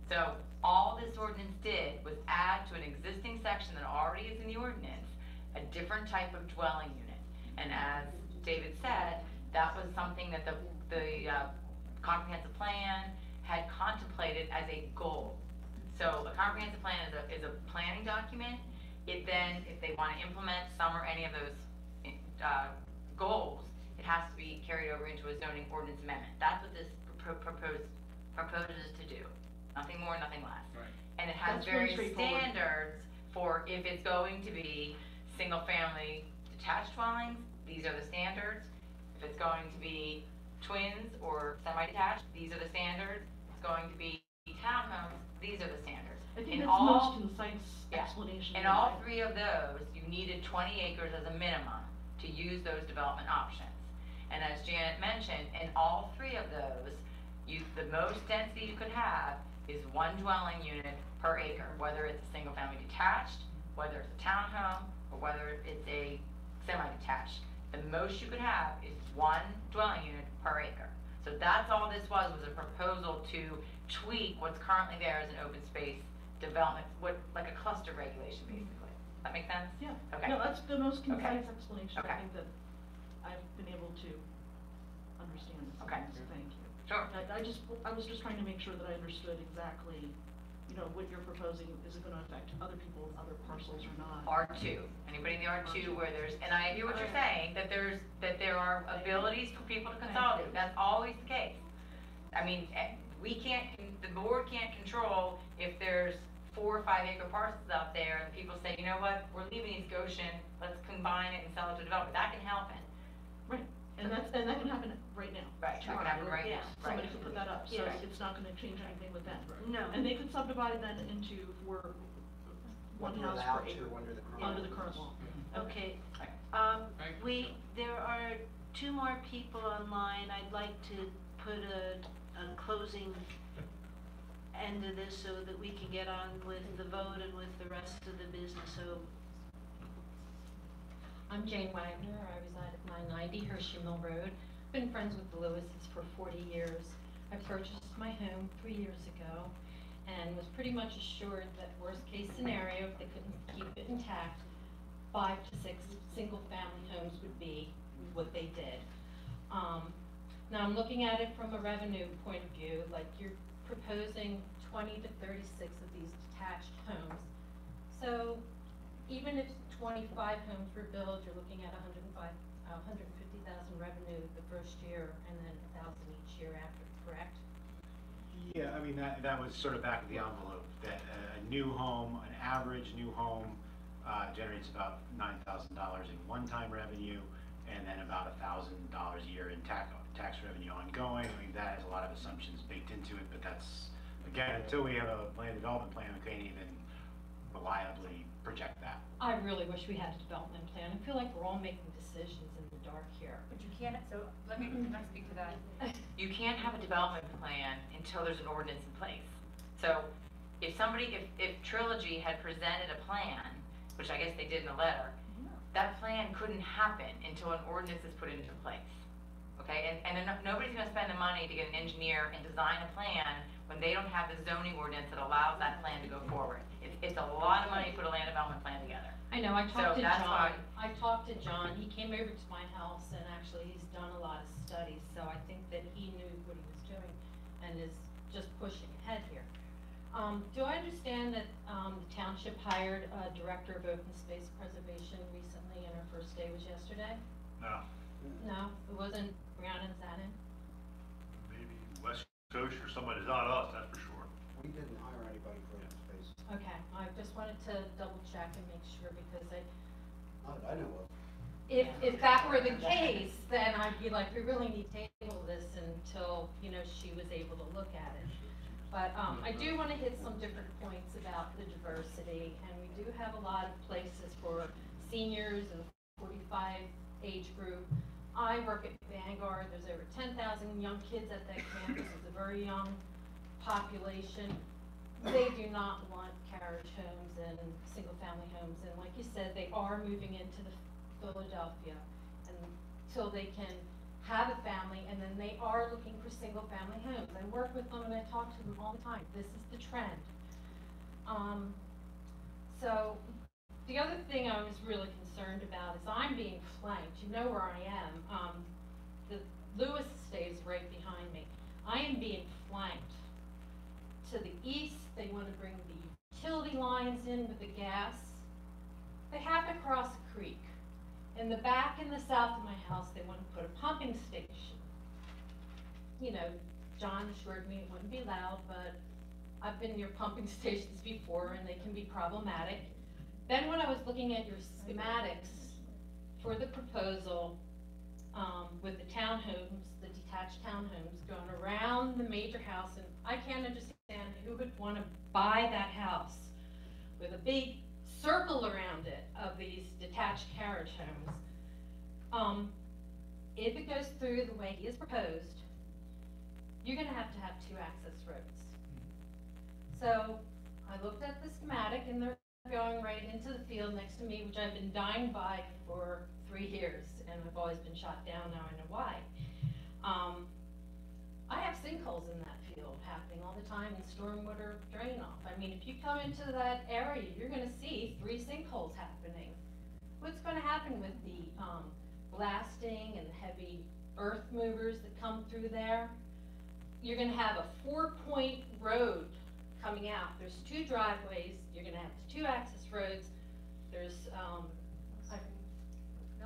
So all this ordinance did was add to an existing section that already is in the ordinance, a different type of dwelling unit. And as David said, that was something that the comprehensive plan had contemplated as a goal. So a comprehensive plan is a planning document. It then, if they want to implement some or any of those goals, it has to be carried over into a zoning ordinance amendment. That's what this proposes to do. Nothing more, nothing less. Right. And it has That's pretty various straightforward. standards for if it's going to be single-family detached dwellings, these are the standards. If it's going to be twins or semi-detached, these are the standards. If it's going to be townhomes, these are the standards. I think In that's the most all- concise yeah. explanation. In all three of those, you needed 20 acres as a minimum to use those development options. And as Janet mentioned, in all three of those, the most density you could have is one dwelling unit per acre, whether it's a single-family detached, whether it's a townhome, or whether it's a semi-detached. The most you could have is one dwelling unit per acre. So that's all this was a proposal to tweak what's currently there as an open space development, like a cluster regulation, basically. Does that make sense? Yeah. Okay. No, that's the most concise Okay. explanation Okay. I think that I've been able to understand this. Okay. So thank you. Sure. I was just trying to make sure that I understood exactly, what you're proposing. Is it gonna affect other people in other parcels or not? R2, anybody in the R2 where there's, and I hear what you're saying, that there are abilities for people to consolidate, that's always the case. I mean, the board can't control if there's 4 or 5 acre parcels out there and people say, you know what, we're leaving East Goshen, let's combine it and sell it to a developer, that can happen. Right, and that can happen right now. Right, that can happen right now, Somebody right. could put that up, so Yes. it's not gonna change anything with them. No. And they could subdivide then into one What they're house allowed per acre. to under the current Under the ordinance. current law. Okay, Right. there are 2 more people online. I'd like to put a closing end to this so that we can get on with the vote and with the rest of the business, so. I'm Jane Wagner. I reside at 990 Hershey Mill Road. Been friends with the Lewises for 40 years. I purchased my home 3 years ago and was pretty much assured that worst case scenario, if they couldn't keep it intact, 5 to 6 single family homes would be what they did. Now I'm looking at it from a revenue point of view, like you're proposing 20 to 36 of these detached homes. So even if 25 homes were built, you're looking at 150,000 revenue the first year and then 1,000 each year after, correct? Yeah, I mean, that was sort of back of the envelope, that a new home, an average new home, generates about $9,000 in one-time revenue, and then about $1,000 a year in tax revenue ongoing. I mean, that has a lot of assumptions baked into it, but that's, again, until we have a land development plan, we can't even reliably project that. I really wish we had a development plan. I feel like we're all making decisions in the dark here. But you can't, so let me speak to that. You can't have a development plan until there's an ordinance in place. So if Trilogy had presented a plan, which I guess they did in a letter, that plan couldn't happen until an ordinance is put into place. Okay, and nobody's gonna spend the money to get an engineer and design a plan when they don't have the zoning ordinance that allows that plan to go forward. It's a lot of money to put a land development plan together. I know, I talked to that's John. why- I talked to John. He came over to my house and actually he's done a lot of studies, so I think that he knew what he was doing and is just pushing ahead here. Do I understand that, the township hired a director of open space preservation recently and her first day was yesterday? No, No, it wasn't Brianna Zanin? maybe West Coast or somebody, not us, that's for sure. We didn't hire anybody for open space, Okay, I just wanted to double check and make sure because not that I know of. if that were the case, then I'd be like, we really need to table this until, she was able to look at it. But, I do wanna hit some different points about the diversity, and we do have a lot of places for seniors and 45 age group. I work at Vanguard, there's over 10,000 young kids at that campus, it's a very young population. They do not want carriage homes and single-family homes, and like you said, they are moving into the Philadelphia, and until they can have a family, and then they are looking for single-family homes. I work with them and I talk to them all the time. This is the trend. So the other thing I was really concerned about is I'm being flanked. You know where I am. The Lewis estate is right behind me. I am being flanked. To the east, they want to bring the utility lines in with the gas. They have to cross a creek. In the back and the south of my house, they want to put a pumping station. You know, John assured me it wouldn't be loud, but I've been near pumping stations before and they can be problematic. Then when I was looking at your schematics for the proposal, with the townhomes, the detached townhomes going around the major house, and I can't understand who would want to buy that house with a big circle around it of these detached carriage homes. If it goes through the way he has proposed, you're going to have 2 access roads. So I looked at the schematic and they're going right into the field next to me, which I've been dying by for 3 years, and I've always been shot down. Now I know why. I have sinkholes in that field happening all the time and stormwater drain off. I mean, if you come into that area, you're going to see 3 sinkholes happening. What's going to happen with the blasting and the heavy earth movers that come through there? You're going to have a 4-point road coming out. There's 2 driveways. You're going to have 2 access roads. There's,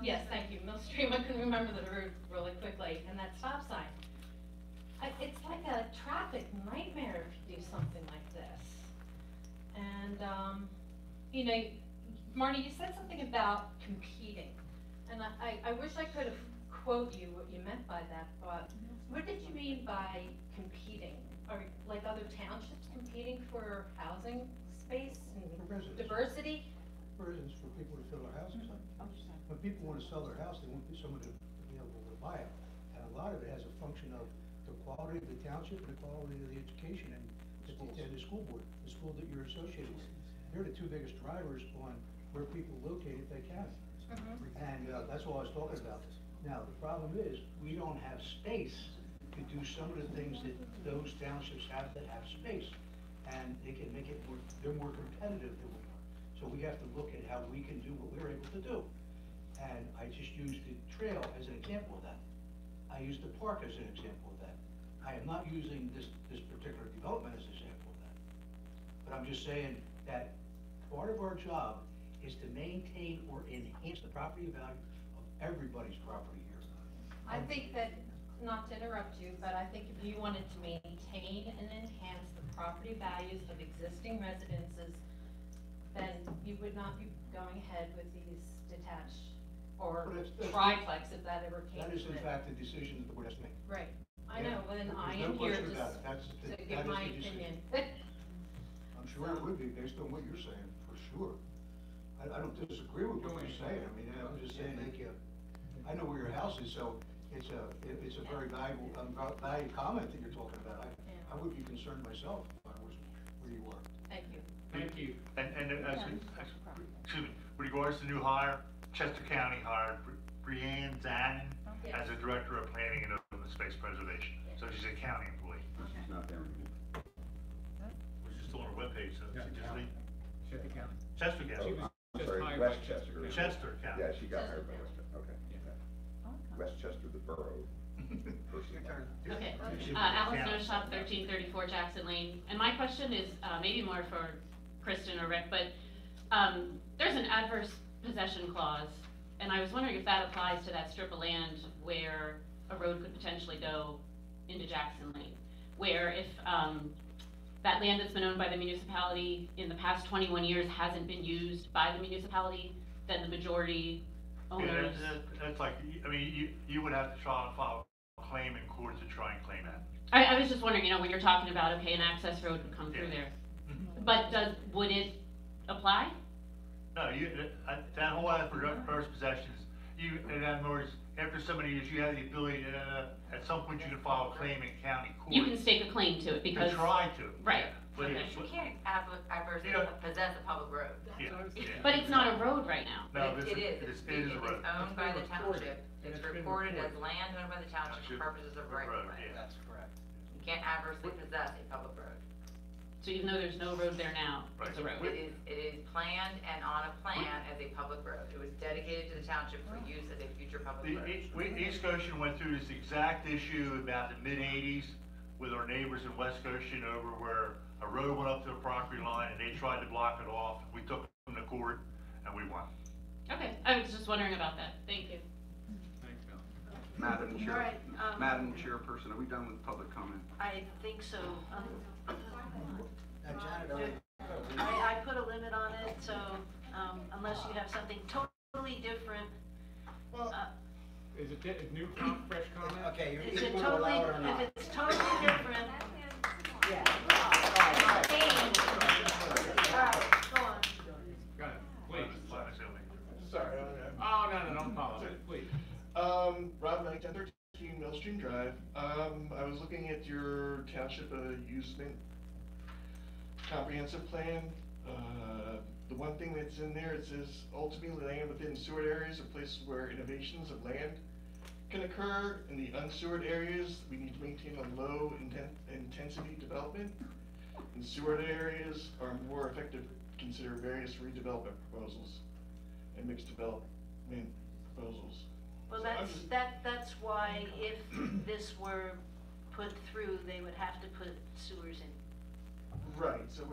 yes, thank you, Mill Stream. I couldn't remember the road really quickly, and that stop sign. It's like a traffic nightmare if you do something like this. And, you know, Marty, you said something about competing. And I wish I could have quote you what you meant by that, but what did you mean by competing? Are like other townships competing for housing space and diversity? For instance, for people to fill their houses up. When people want to sell their house, they want someone to be able to buy it. And a lot of it has a function of the quality of the township and the quality of the education and the school board, the school that you're associated with. They're the 2 biggest drivers on where people locate if they can. And that's what I was talking about. Now, the problem is, we don't have space to do some of the things that those townships have that have space. And they can make it more, they're more competitive than we are. So we have to look at how we can do what we're able to do. And I just used the trail as an example of that. I used the park as an example of that. I am not using this particular development as an example of that. But I'm just saying that part of our job is to maintain or enhance the property value of everybody's property here. I think that, not to interrupt you, but I think if you wanted to maintain and enhance the property values of existing residences, then you would not be going ahead with these detached or triplex if that ever came to it. That is in fact the decision that the board has to make. Right. I know, but then There's I no am here question about it. to give my opinion. I'm sure it would be based on what you're saying, for sure. I don't disagree with what you're saying. I mean, I'm just saying, I know where your house is, so it's a very valuable comment that you're talking about. I would be concerned myself if I was where you are. Thank you. Thank you. And excuse me, with regards to new hire, Chester County hired Brianne Zannon as a Director of Planning and Open Space Preservation. So she's a county employee. She's not there anymore. Which is still on her webpage, so she just leave. Chester County. Chester County. Just Sorry, hired by Westchester. Chester County. Yeah, she got hired by Westchester, okay. Westchester, the borough. Okay, Alice No Shop, 1334 Jackson Lane, and my question is maybe more for Kristen or Rick, but there's an adverse possession clause, and I was wondering if that applies to that strip of land where a road could potentially go into Jackson Lane, where if that land that's been owned by the municipality in the past 21 years hasn't been used by the municipality, then the majority owners. Yeah, that's like, I mean, you would have to try and file a claim in court to try and claim that. I was just wondering, you know, when you're talking about, okay, an access road would come through there, but would it apply? No, that whole adverse possessions, in other words, after so many years, you have the ability to, at some point, you can file a claim in county court. You can stake a claim to it because. To try to. Right. But Okay. it's, You can't adversely You know- possess a public road. yeah. But it's not a road right now. No, It is, it is a road. It's owned by the township, And it's it's been recorded as recorded. land owned by the township for purposes of right of way. That's correct. You can't adversely possess a public road. So even though there's no road there now, it's a road. It is planned and on a plan as a public road. It was dedicated to the township for use as a future public road. East Goshen went through this exact issue about the mid-80s with our neighbors in West Goshen over where a road went up to the property line and they tried to block it off. We took them to court and we won. Okay, I was just wondering about that. Thank you. Thanks, Bill. Madam Chair, All right, Madam Chairperson, are we done with public comment? I think so. Janet, I put a limit on it, so, unless you have something totally different. Is it a new fresh comment? okay, Is you're it either totally, allowed or not. if it's totally different, Yeah. all right, go on. Go ahead, please. Sorry. Oh, no, don't apologize, please. Rob Knight, 1013 Mill Stream Drive. I was looking at your township usement comprehensive plan. The one thing that's in there, it says ultimately land within sewered areas are places where innovations of land can occur. In the unsewered areas, we need to maintain a low intensity development. In sewered areas are more effective, consider various redevelopment proposals and mixed development proposals. Well, So I'm that's why if this were put through, they would have to put sewers in. Right, so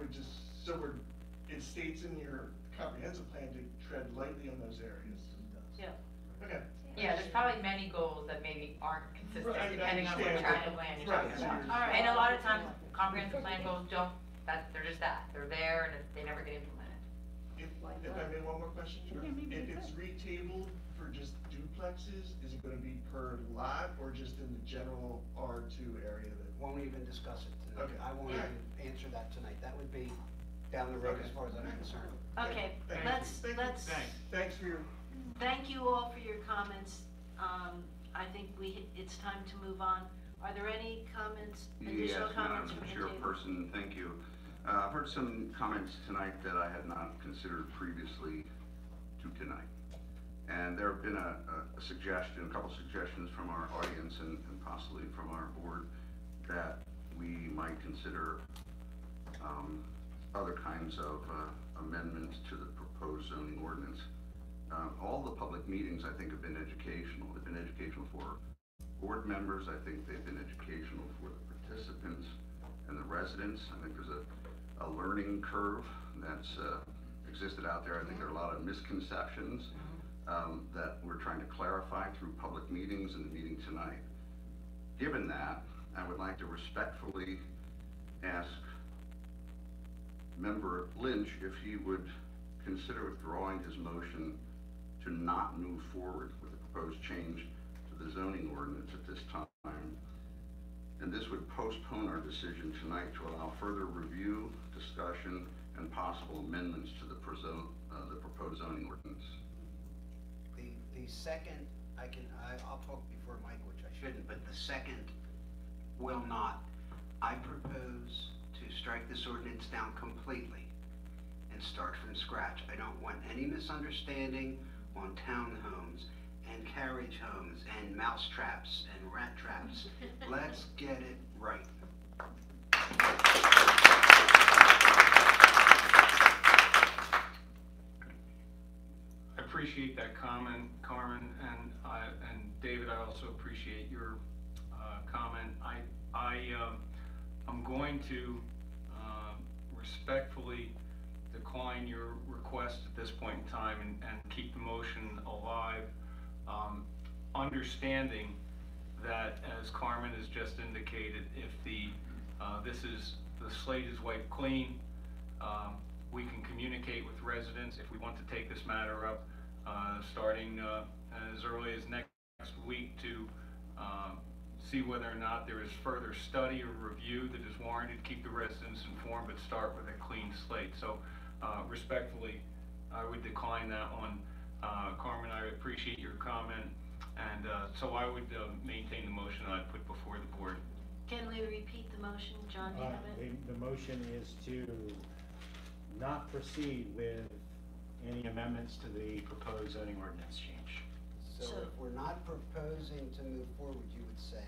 it states in your comprehensive plan to tread lightly on those areas. Yeah. Okay. Yeah, there's probably many goals that maybe aren't consistent Right, I depending on what understand. tract of land you're Right, talking so about. you're- All right. And a lot of times, comprehensive plan goals don't, they're just that, they're there and they never get implemented. If I may, one more question, sure. If it's retabled for just duplexes, is it gonna be per lot or just in the general R2 area that? Won't even discuss it tonight. Okay. I won't even answer that tonight. That would be down the road as far as I'm concerned. Okay, Thank you. let's, Thanks for your. thank you all for your comments. I think it's time to move on. Are there any comments, additional Yes, comments Madam from the table? Chairperson, thank you. I've heard some comments tonight that I had not considered previously to tonight. And there have been a couple suggestions from our audience and possibly from our board that we might consider other kinds of amendments to the proposed zoning ordinance. All the public meetings, I think, have been educational. They've been educational for board members. I think they've been educational for the participants and the residents. I think there's a learning curve that's existed out there. I think there are a lot of misconceptions that we're trying to clarify through public meetings and the meeting tonight. Given that, I would like to respectfully ask Member Lynch if he would consider withdrawing his motion to not move forward with the proposed change to the zoning ordinance at this time. And this would postpone our decision tonight to allow further review, discussion, and possible amendments to the proposed zoning ordinance. The second, I'll talk before Mike, which I shouldn't, but the second will not. I propose to strike this ordinance down completely and start from scratch. I don't want any misunderstanding on townhomes and carriage homes and mouse traps and rat traps. Let's get it right. I appreciate that comment, Carmen, and David, I also appreciate your comment. I'm going to respectfully decline your request at this point in time and keep the motion alive, understanding that, as Carmen has just indicated, if the slate is wiped clean, we can communicate with residents if we want to take this matter up starting as early as next week to see whether or not there is further study or review that is warranted. Keep the residents informed, but start with a clean slate. So respectfully, I would decline that one. Carmen, I appreciate your comment, and So I would maintain the motion I put before the board. Can we repeat the motion? John, do you have it? The motion is to not proceed with any amendments to the proposed zoning ordinance change. So if we're not proposing to move forward, you would say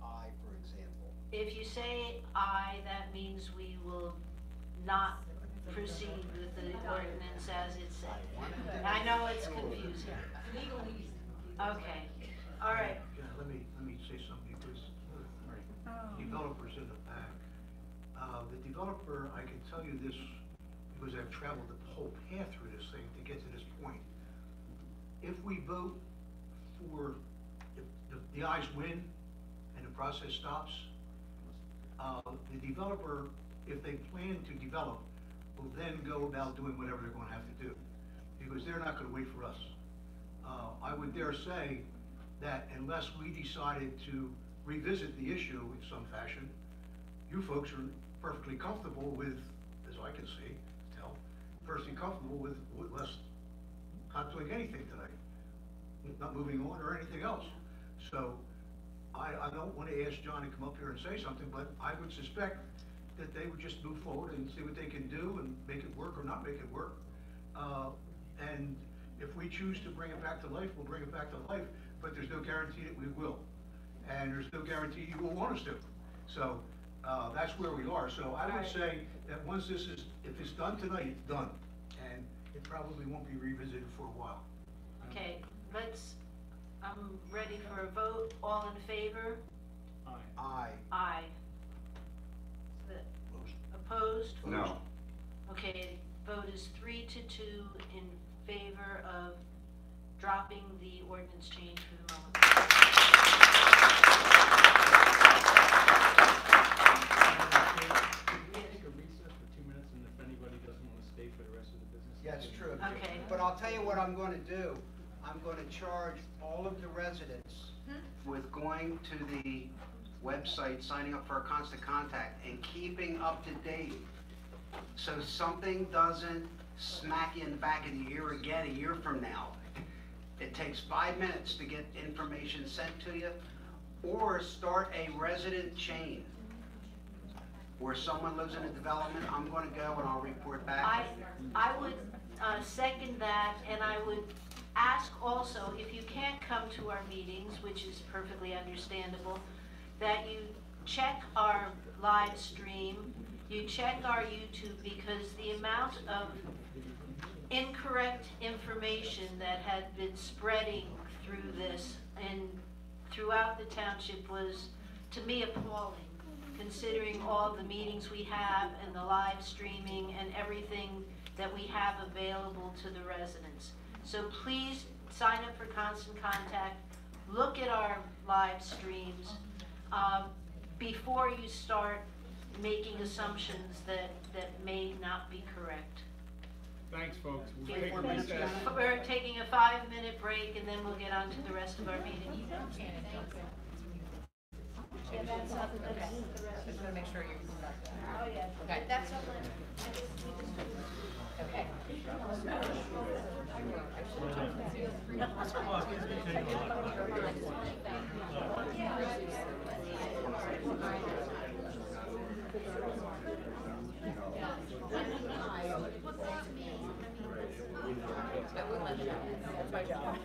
aye, for example. If you say aye, that means we will not proceed with the ordinance as it's said. I know it's confusing. Okay, all right. Yeah, let me say something, because developers in the back. The developer, I can tell you this, because I've traveled the whole path through this thing to get to this point. If we vote for, if the ayes win and the process stops, the developer, if they plan to develop, will then go about doing whatever they're gonna have to do, because they're not gonna wait for us. I would dare say that unless we decided to revisit the issue in some fashion, you folks are perfectly comfortable with, as I can see, perfectly comfortable with us not doing anything tonight, not moving on or anything else. So I don't want to ask John to come up here and say something, but I would suspect that they would just move forward and see what they can do and make it work or not make it work. And if we choose to bring it back to life, we'll bring it back to life, but there's no guarantee that we will. And there's no guarantee you will want us to. So that's where we are. So I would say that once this is, if it's done tonight, it's done. And it probably won't be revisited for a while. Okay, I'm ready for a vote. All in favor? Aye. Aye. Opposed? No. Okay, vote is 3-2 in favor of dropping the ordinance change for the moment. That's true. Okay. But I'll tell you what I'm going to do. I'm going to charge all of the residents with going to the website, signing up for a constant contact, and keeping up to date. So something doesn't smack you in the back of the ear again a year from now. It takes 5 minutes to get information sent to you, or start a resident chain where someone lives in a development. I'm going to go and I'll report back. I would second that, and I would ask also, if you can't come to our meetings, which is perfectly understandable, that you check our live stream, you check our YouTube, because the amount of incorrect information that had been spreading through this and throughout the township was, to me, appalling, considering all the meetings we have and the live streaming and everything that we have available to the residents. So please sign up for Constant Contact, look at our live streams before you start making assumptions that may not be correct. Thanks, folks. We'll Okay, take a recess. we're taking a 5-minute break, and then we'll get on to the rest of our meeting. Yeah, that's up, okay. Just wanna make sure you're. Oh, yeah. Okay. That's all. Okay. That's my job.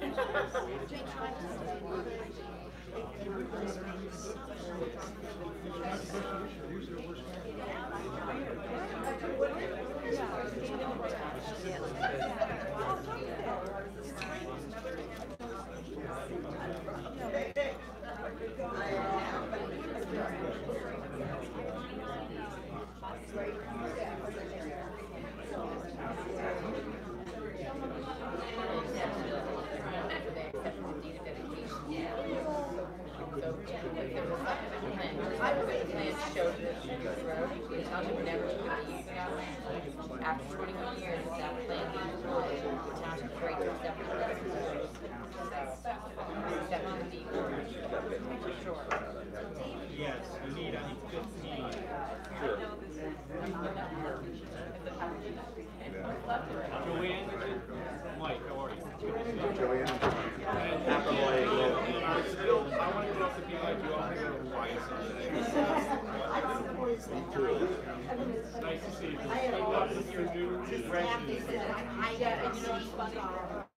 After 21 years, that plan being deployed, the township creates a separate residence. Separate deed, for sure. Yes, you need 15. Sure. Joanne, Mike, how are you? Joanne. And to be like you. I'm going to quiet someday. Nice to see you. Good luck with your new residence.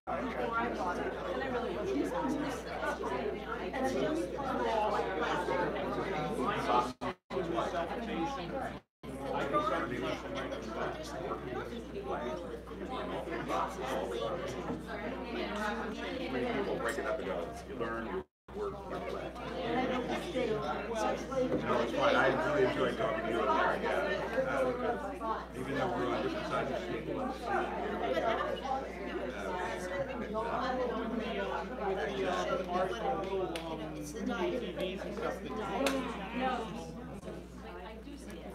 Before I bought it, and I really wasn't. And I People break it up and go, you learn, you work, you play. No, it's fine. I really enjoyed talking to you over there. Even though we're on different sides of the street. It's the diet. ATVs and stuff No. I do see it.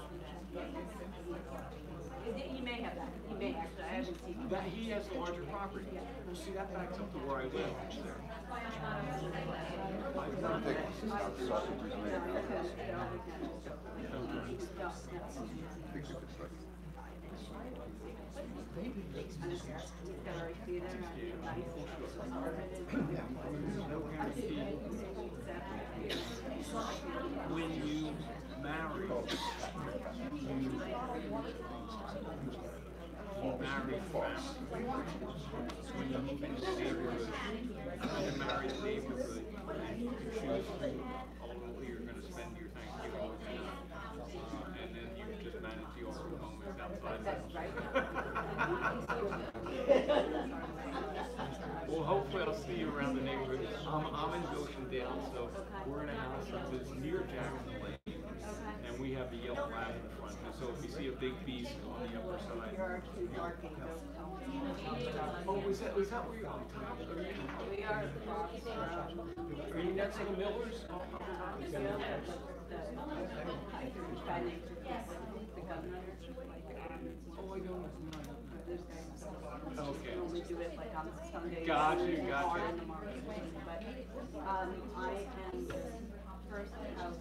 He may have that. He may actually. I haven't seen that he has a larger property. Well, see, that backs up to where I live. When you marry, you marry fast. When you move into the neighborhood, you marry the neighborhood, you choose who ultimately you're going to spend your Thanksgiving with, and then you just manage the awkward moments outside. Well, hopefully I'll see you around the neighborhood. I'm in Goshendale, so we're in a house that's near Jackson Lane, and we have the yellow lab in the front. And so if you see a big beast on the upper side, oh, is that where you're on? We are. Are you next to the Millers? Oh, I don't know. Okay. We only do it like on Sundays. Gotcha. Or in the morning. But, I am the first house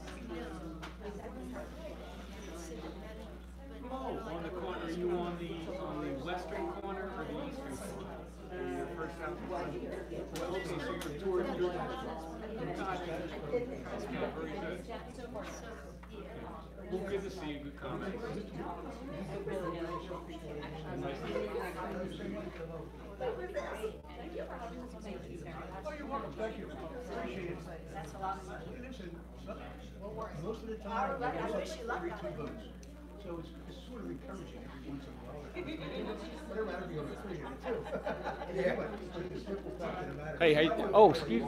Oh, on the corner. Are you on the western corner or the eastern corner? Your first house. Well, okay, so you're towards your house. Gotcha. Okay, very good. Well, good to see you. Good comments. Nice to meet you. Oh, you're welcome, thank you. Appreciate it. That's a lot of money. Listen, most of the time, I there's wish you luck. 32 votes. So it's sort of encouraging every once in a while. Whatever, I'd be able to appreciate it too. Yeah, but the simple fact of the matter. Hey, oh, excuse me.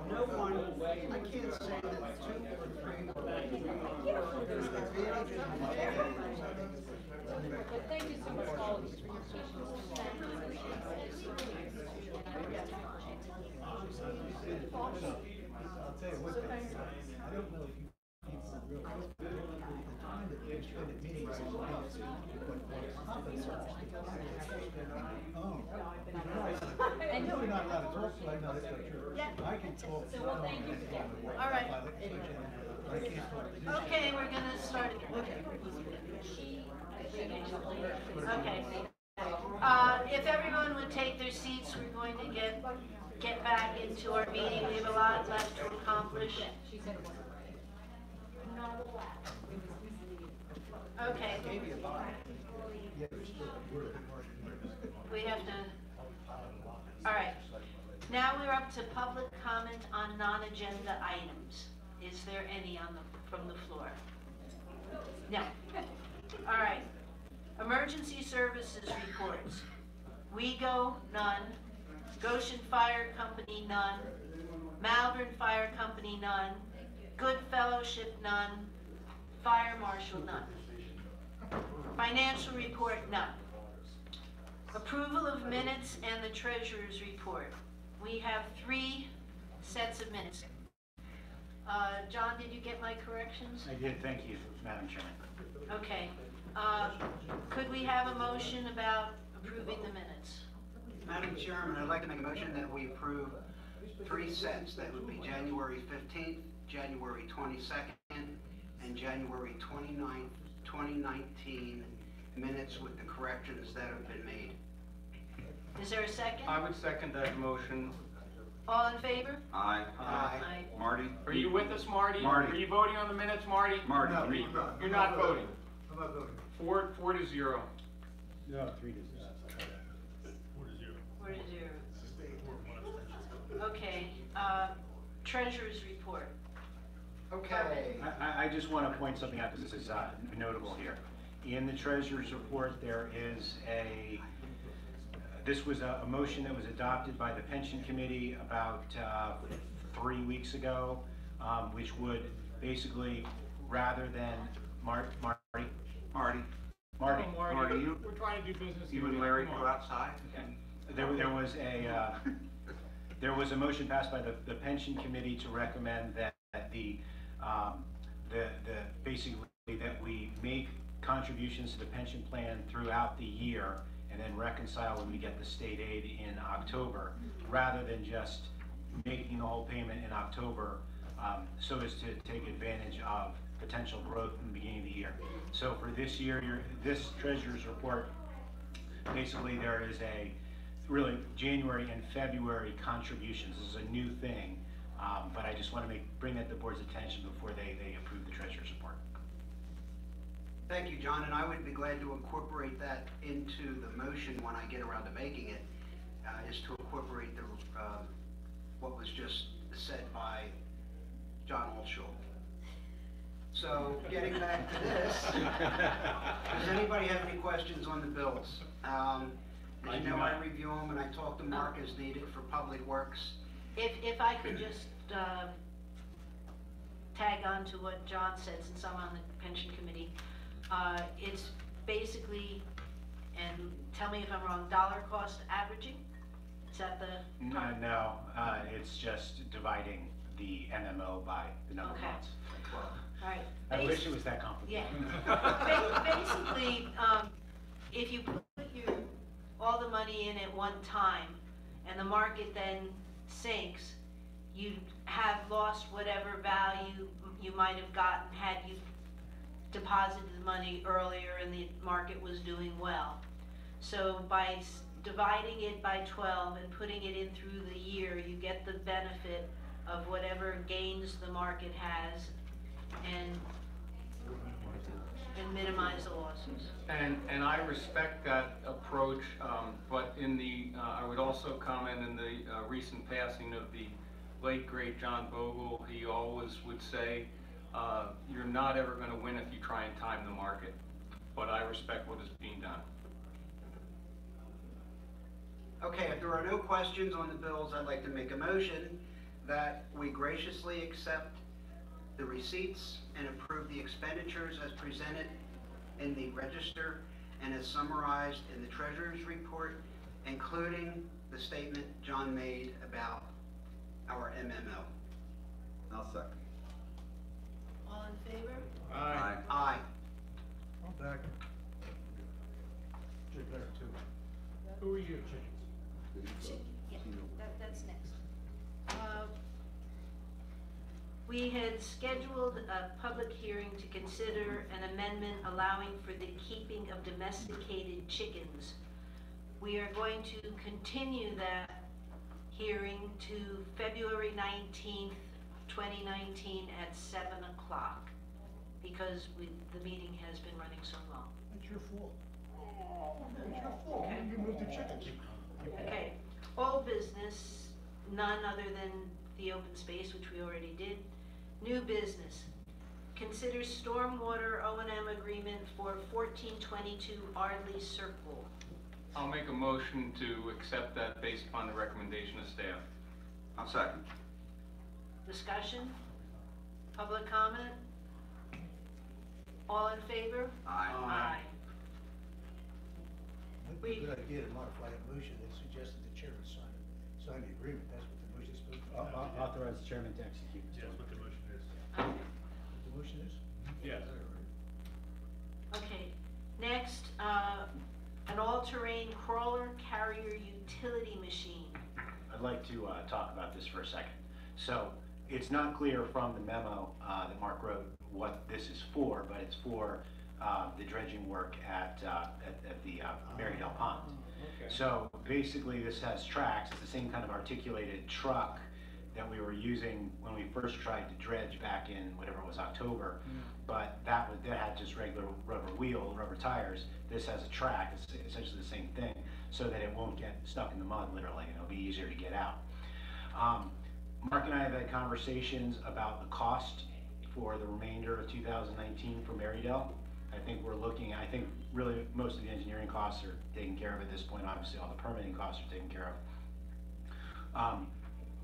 No one, I can't say that two or three, there's advantages and disadvantages. But thank you so much, all of you, for your I'll tell you what, I don't know if you people realize the time that they spend at meetings is I know you're not allowed to talk, so I know that's not true. I can talk. Well, thank you. All right. Okay, we're gonna start again. Okay. If everyone would take their seats, we're going to get back into our meeting. We have a lot left to accomplish. Okay. We have to, all right. Now we're up to public comment on non-agenda items. Is there any from the floor? No. All right. Emergency services reports. WeGo, none. Goshen Fire Company, none. Malvern Fire Company, none. Good Fellowship, none. Fire Marshal, none. Financial report, none. Approval of minutes and the treasurer's report. We have 3 sets of minutes. John, did you get my corrections? I did, thank you, Madam Chairman. Okay. Could we have a motion about approving the minutes? Madam Chairman, I'd like to make a motion that we approve 3 sets. That would be January 15th, January 22nd, and January 29th, 2019 minutes with the corrections that have been made. Is there a second? I would second that motion. All in favor? Aye. Aye. Marty? Are you with us, Marty? Marty. Are you voting on the minutes, Marty? Marty? No, Are you- I'm not. You're not voting? I'm not voting. 4-0. No, 3-0. 4-0. Okay, treasurer's report. Okay. I just want to point something out, because this is notable here. In the treasurer's report, there is this was a motion that was adopted by the pension committee about 3 weeks ago, which would basically, rather than Marty? Marty, Marty, you, We're trying to do business. you and Larry go outside? there was a motion passed by the pension committee to recommend that basically that we make contributions to the pension plan throughout the year and then reconcile when we get the state aid in October, rather than just making the whole payment in October, so as to take advantage of potential growth in the beginning of the year. So for this year, this treasurer's report, basically there is really January and February contributions. This is a new thing, but I just want to bring that to the board's attention before they approve the treasurer's report. Thank you, John, and I would be glad to incorporate that into the motion when I get around to making it, is to incorporate what was just said by John Altshull. So, getting back to this, does anybody have any questions on the bills? As you know, I review them and I talk to Mark as needed for Public Works. If I could just tag on to what John said, since I'm on the pension committee, it's basically, and tell me if I'm wrong, dollar cost averaging? Is that the? No, it's just dividing the MMO by the number of Okay. months. All right. I wish it was that complicated. Yeah. Basically, if you put all the money in at one time and the market then sinks, you have lost whatever value you might have gotten had you deposited the money earlier and the market was doing well. So by dividing it by 12 and putting it in through the year, you get the benefit of whatever gains the market has and minimize the losses. And I respect that approach, but I would also comment in the recent passing of the late great John Bogle, he always would say, you're not ever going to win if you try and time the market. But I respect what is being done. Okay, if there are no questions on the bills, I'd like to make a motion that we graciously accept the receipts and approve the expenditures as presented in the register and as summarized in the treasurer's report, including the statement John made about our MMO. I'll second. All in favor? Aye. Aye. I'm back. Jay Blair, too. Who are you? Yeah, that's next. We had scheduled a public hearing to consider an amendment allowing for the keeping of domesticated chickens. We are going to continue that hearing to February 19th, 2019 at 7 o'clock because the meeting has been running so long. It's your fault. It's your fault. Okay. You moved the chickens. Okay, old business, none other than the open space, which we already did. New business, consider stormwater O&M agreement for 1422 Ardley Circle. I'll make a motion to accept that based upon the recommendation of staff. I'll second. Discussion? Public comment? All in favor? Aye. Aye. Might be a good idea to modify that motion and suggest that the chairman sign the agreement. That's what the motion is supposed to be. Authorize the chairman to execute. Yeah, that's what the motion is. Okay. The motion is? Yes. Okay, next, an all-terrain crawler carrier utility machine. I'd like to talk about this for a second. So it's not clear from the memo that Mark wrote what this is for, but it's for the dredging work at the Marydale Pond. Okay. So basically, this has tracks. It's the same kind of articulated truck that we were using when we first tried to dredge back in whatever it was, October. But that had just regular rubber tires. This has a track. It's essentially the same thing, so that it won't get stuck in the mud. Literally, it'll be easier to get out. Mark and I have had conversations about the cost for the remainder of 2019 for Marydale. I think really most of the engineering costs are taken care of at this point. Obviously, all the permitting costs are taken care of.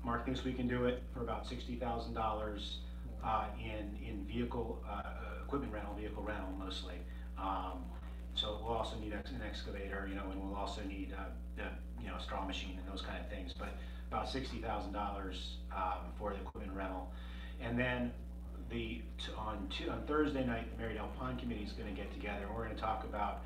Mark thinks we can do it for about $60,000 in vehicle equipment rental, vehicle rental mostly. So we'll also need an excavator, and we'll also need a straw machine and those kind of things. But about $60,000 for the equipment rental, and then on Thursday night, the Marydale Pond Committee is going to get together. We're going to talk about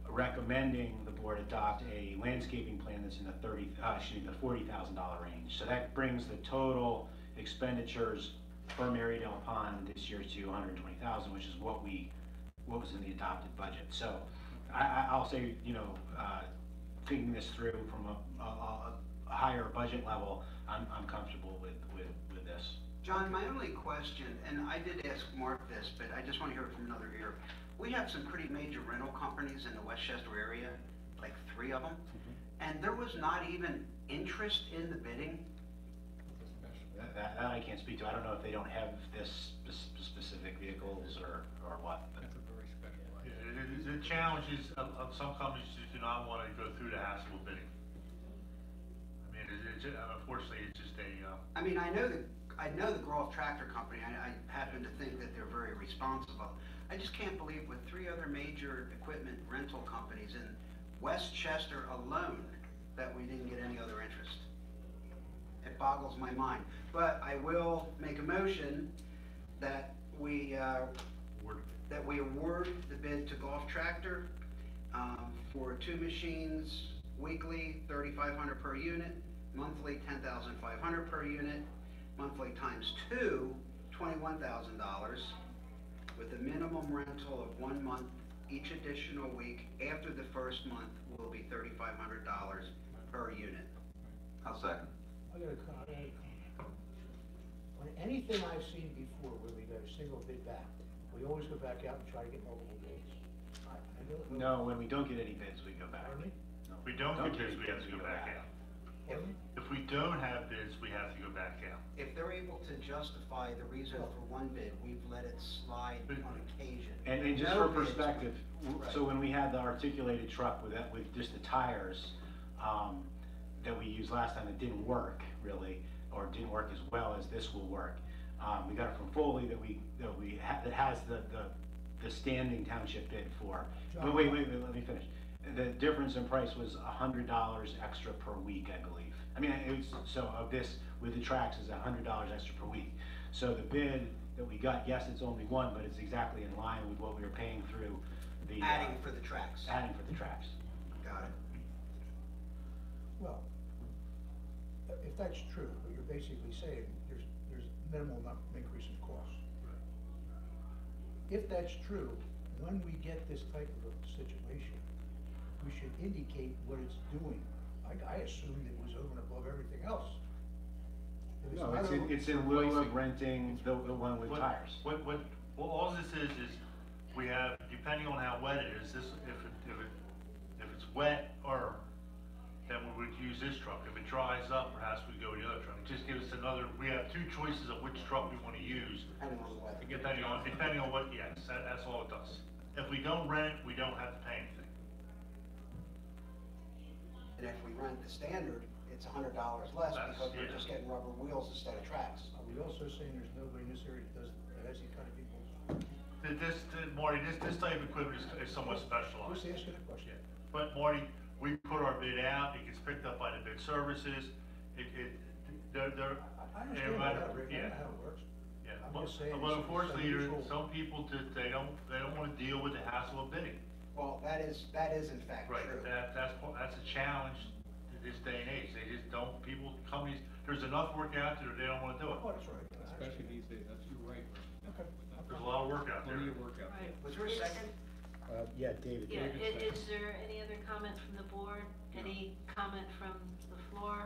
recommending the board adopt a landscaping plan that's in the $40,000 range. So that brings the total expenditures for Marydale Pond this year to $120,000, which is what was in the adopted budget. So I'll say, thinking this through from a higher budget level, I'm comfortable with this. John, my only question, and I did ask Mark this, but I just want to hear it from another ear. We have some pretty major rental companies in the Westchester area, like 3 of them, and there was not even interest in the bidding. That I can't speak to. I don't know if they don't have this specific vehicles or what. But. That's a very special one. Yeah, the challenge is of some companies do not want to go through the hassle of bidding. I mean, unfortunately, it's just a. I mean, I know the Groff Tractor Company. I happen to think that they're very responsible. I just can't believe with 3 other major equipment rental companies in Westchester alone that we didn't get any other interest. It boggles my mind. But I will make a motion that we award the bid to Golf Tractor for 2 machines weekly, $3,500 per unit, monthly $10,500 per unit, monthly times 2, $21,000, with a minimum rental of 1 month each additional week. After the first month will be $3,500 per unit. I'll second. I got a comment. On anything I've seen before where we got a single bid back, we always go back out and try to get multiple bids. No, when we don't get any bids, we go back. Pardon me? If we don't get bids, we have to go back out. If we don't have bids, we have to go back out. If they're able to justify the reason for 1 bid, we've let it slide on occasion. And just No for bids. perspective, Right. so when we had the articulated truck with just the tires that we used last time, it didn't work really, or didn't work as well as this will work. We got it from Foley that has the standing township bid for. But wait, let me finish. The difference in price was $100 extra per week, I believe. I mean, of this with the tracks is $100 extra per week. So the bid that we got, yes, it's only 1, but it's exactly in line with what we were paying through the Adding for the tracks. Adding for the tracks. Got it. Well, if that's true, what you're basically saying, there's minimal increase in cost. If that's true, when we get this type of a situation, we should indicate what it's doing. I assumed it was over and above everything else. If No, not over- it's in lieu of renting the one with tires. Well, all this is we have, depending on how wet it is, if it's wet, or then we would use this truck. If it dries up, perhaps we go with the other truck. It just gives us we have 2 choices of which truck we want to use. Depending on the weather. Depending on what, yes, that's all it does. If we don't rent, we don't have to pay anything. And if we rent the standard, it's $100 less because we're yeah. just getting rubber wheels instead of tracks. Are we also saying there's nobody in this area that has these kind of vehicles? Marty, this type of equipment is somewhat specialized. Just asking a question. Yeah. But Marty, we put our bid out, it gets picked up by the bid services, they're. I understand that, Rick, I know how it works. Yeah, I'm just saying but it's unfortunately, unusual. some people they don't want to deal with the hassle of bidding. Well, that is in fact Right, true. that's a challenge in this day and age. They just don't, companies, there's enough work out there, they don't want to do it. Oh, that's right. Especially these days, you're right. There's a lot of work out there. Plenty of work out there. Was there a second? Yeah, David. Yeah, David is there any other comment from the board? Any comment from the floor?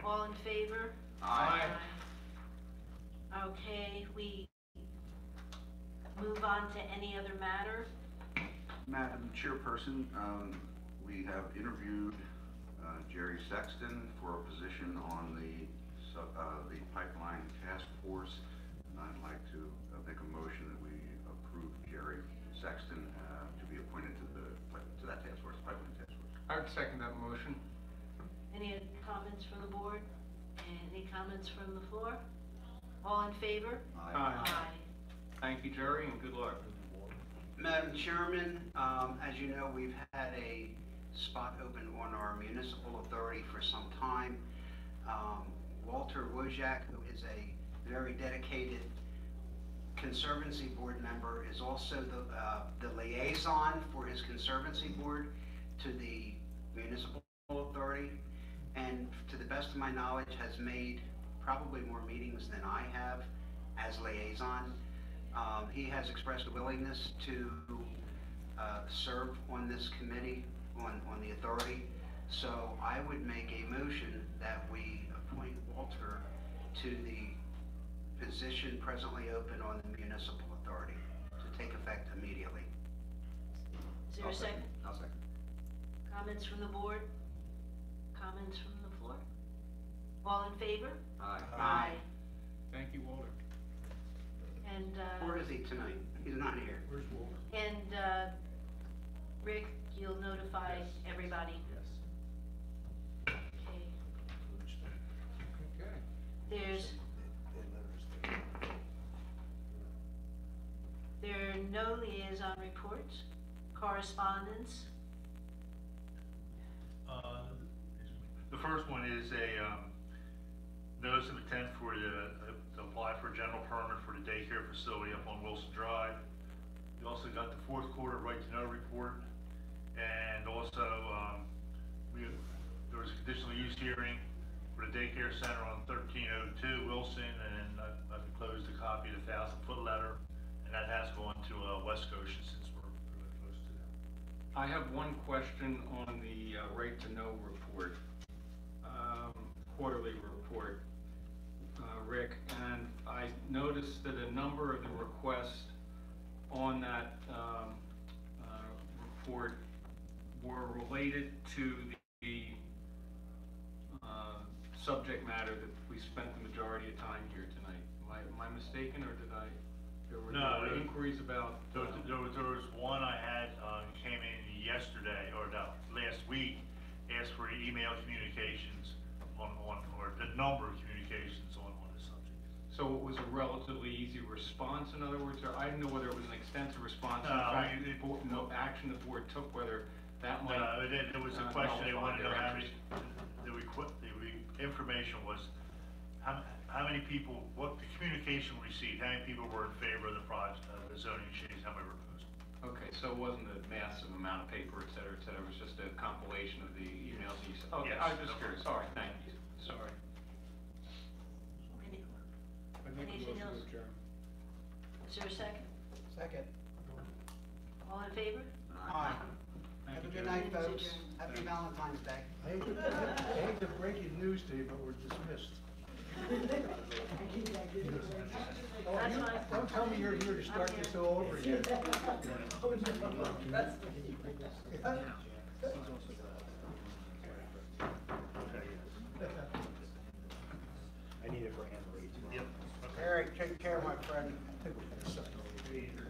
All in favor? Aye. Okay, we move on to any other matter. Madam Chairperson, we have interviewed Jerry Sexton for a position on the pipeline task force. I'd like to make a motion that we approve Jerry Sexton to be appointed to that task force, pipeline task force. I would second that motion. Any comments from the board? Any comments from the floor? All in favor? Aye. Thank you, Jerry, and good luck. Madam Chairman, as you know, we've had a spot open on our municipal authority for some time. Walter Wojak, who is a very dedicated Conservancy Board member, is also the liaison for his Conservancy Board to the municipal authority, and to the best of my knowledge has made probably more meetings than I have as liaison. He has expressed a willingness to serve on this committee, on the authority. So I would make a motion that we appoint Walter to the position presently open on the municipal authority to take effect immediately. Is there a second? I'll second. Comments from the board? Comments from the floor? All in favor? Aye. Thank you, Walter. And, Where is he tonight? He's not here. Where's Walter? and, Rick, you'll notify everybody. Yes. Okay. Okay. There are no liaison reports, correspondence. The first one is a notice of intent for to apply for a general permit for the daycare facility up on Wilson Drive. We also got the fourth quarter right to know report, and also there was a conditional use hearing for the daycare center on 1302 Wilson, and I've enclosed a copy of the 1,000-foot letter, and that has gone to West Scotia since we're really close to them. I have one question on the right to know report, quarterly report, Rick, and I noticed that a number of the requests on that report were related to the subject matter that we spent the majority of time here tonight. Am I mistaken, or did I? There were inquiries about. There was one I had, came in yesterday, or no, last week, asked for email communications or the number of communications on this subject. So it was a relatively easy response, in other words, or I didn't know whether it was an extensive response, No, in fact, no action the board took, whether that might. No, it was a question, they wanted to know how many, the information was, how many people, what the communication received, how many people were in favor of the project, the zoning change, how many were opposed. Okay, so it wasn't a massive amount of paper, et cetera, it was just a compilation of the emails that you sent. Okay, Yes, I was just no curious, problem. all right, thank you, sorry. Anything else? Is there a second? Second. All in favor? Aye. Have a good night, folks. Happy Valentine's Day. I hate to break your news to you, but we're dismissed. Oh, That's fine. don't tell me you're here to start this all over again. I need it for Anne Marie. Yep. Eric, take care, my friend. I think we're gonna sign over here.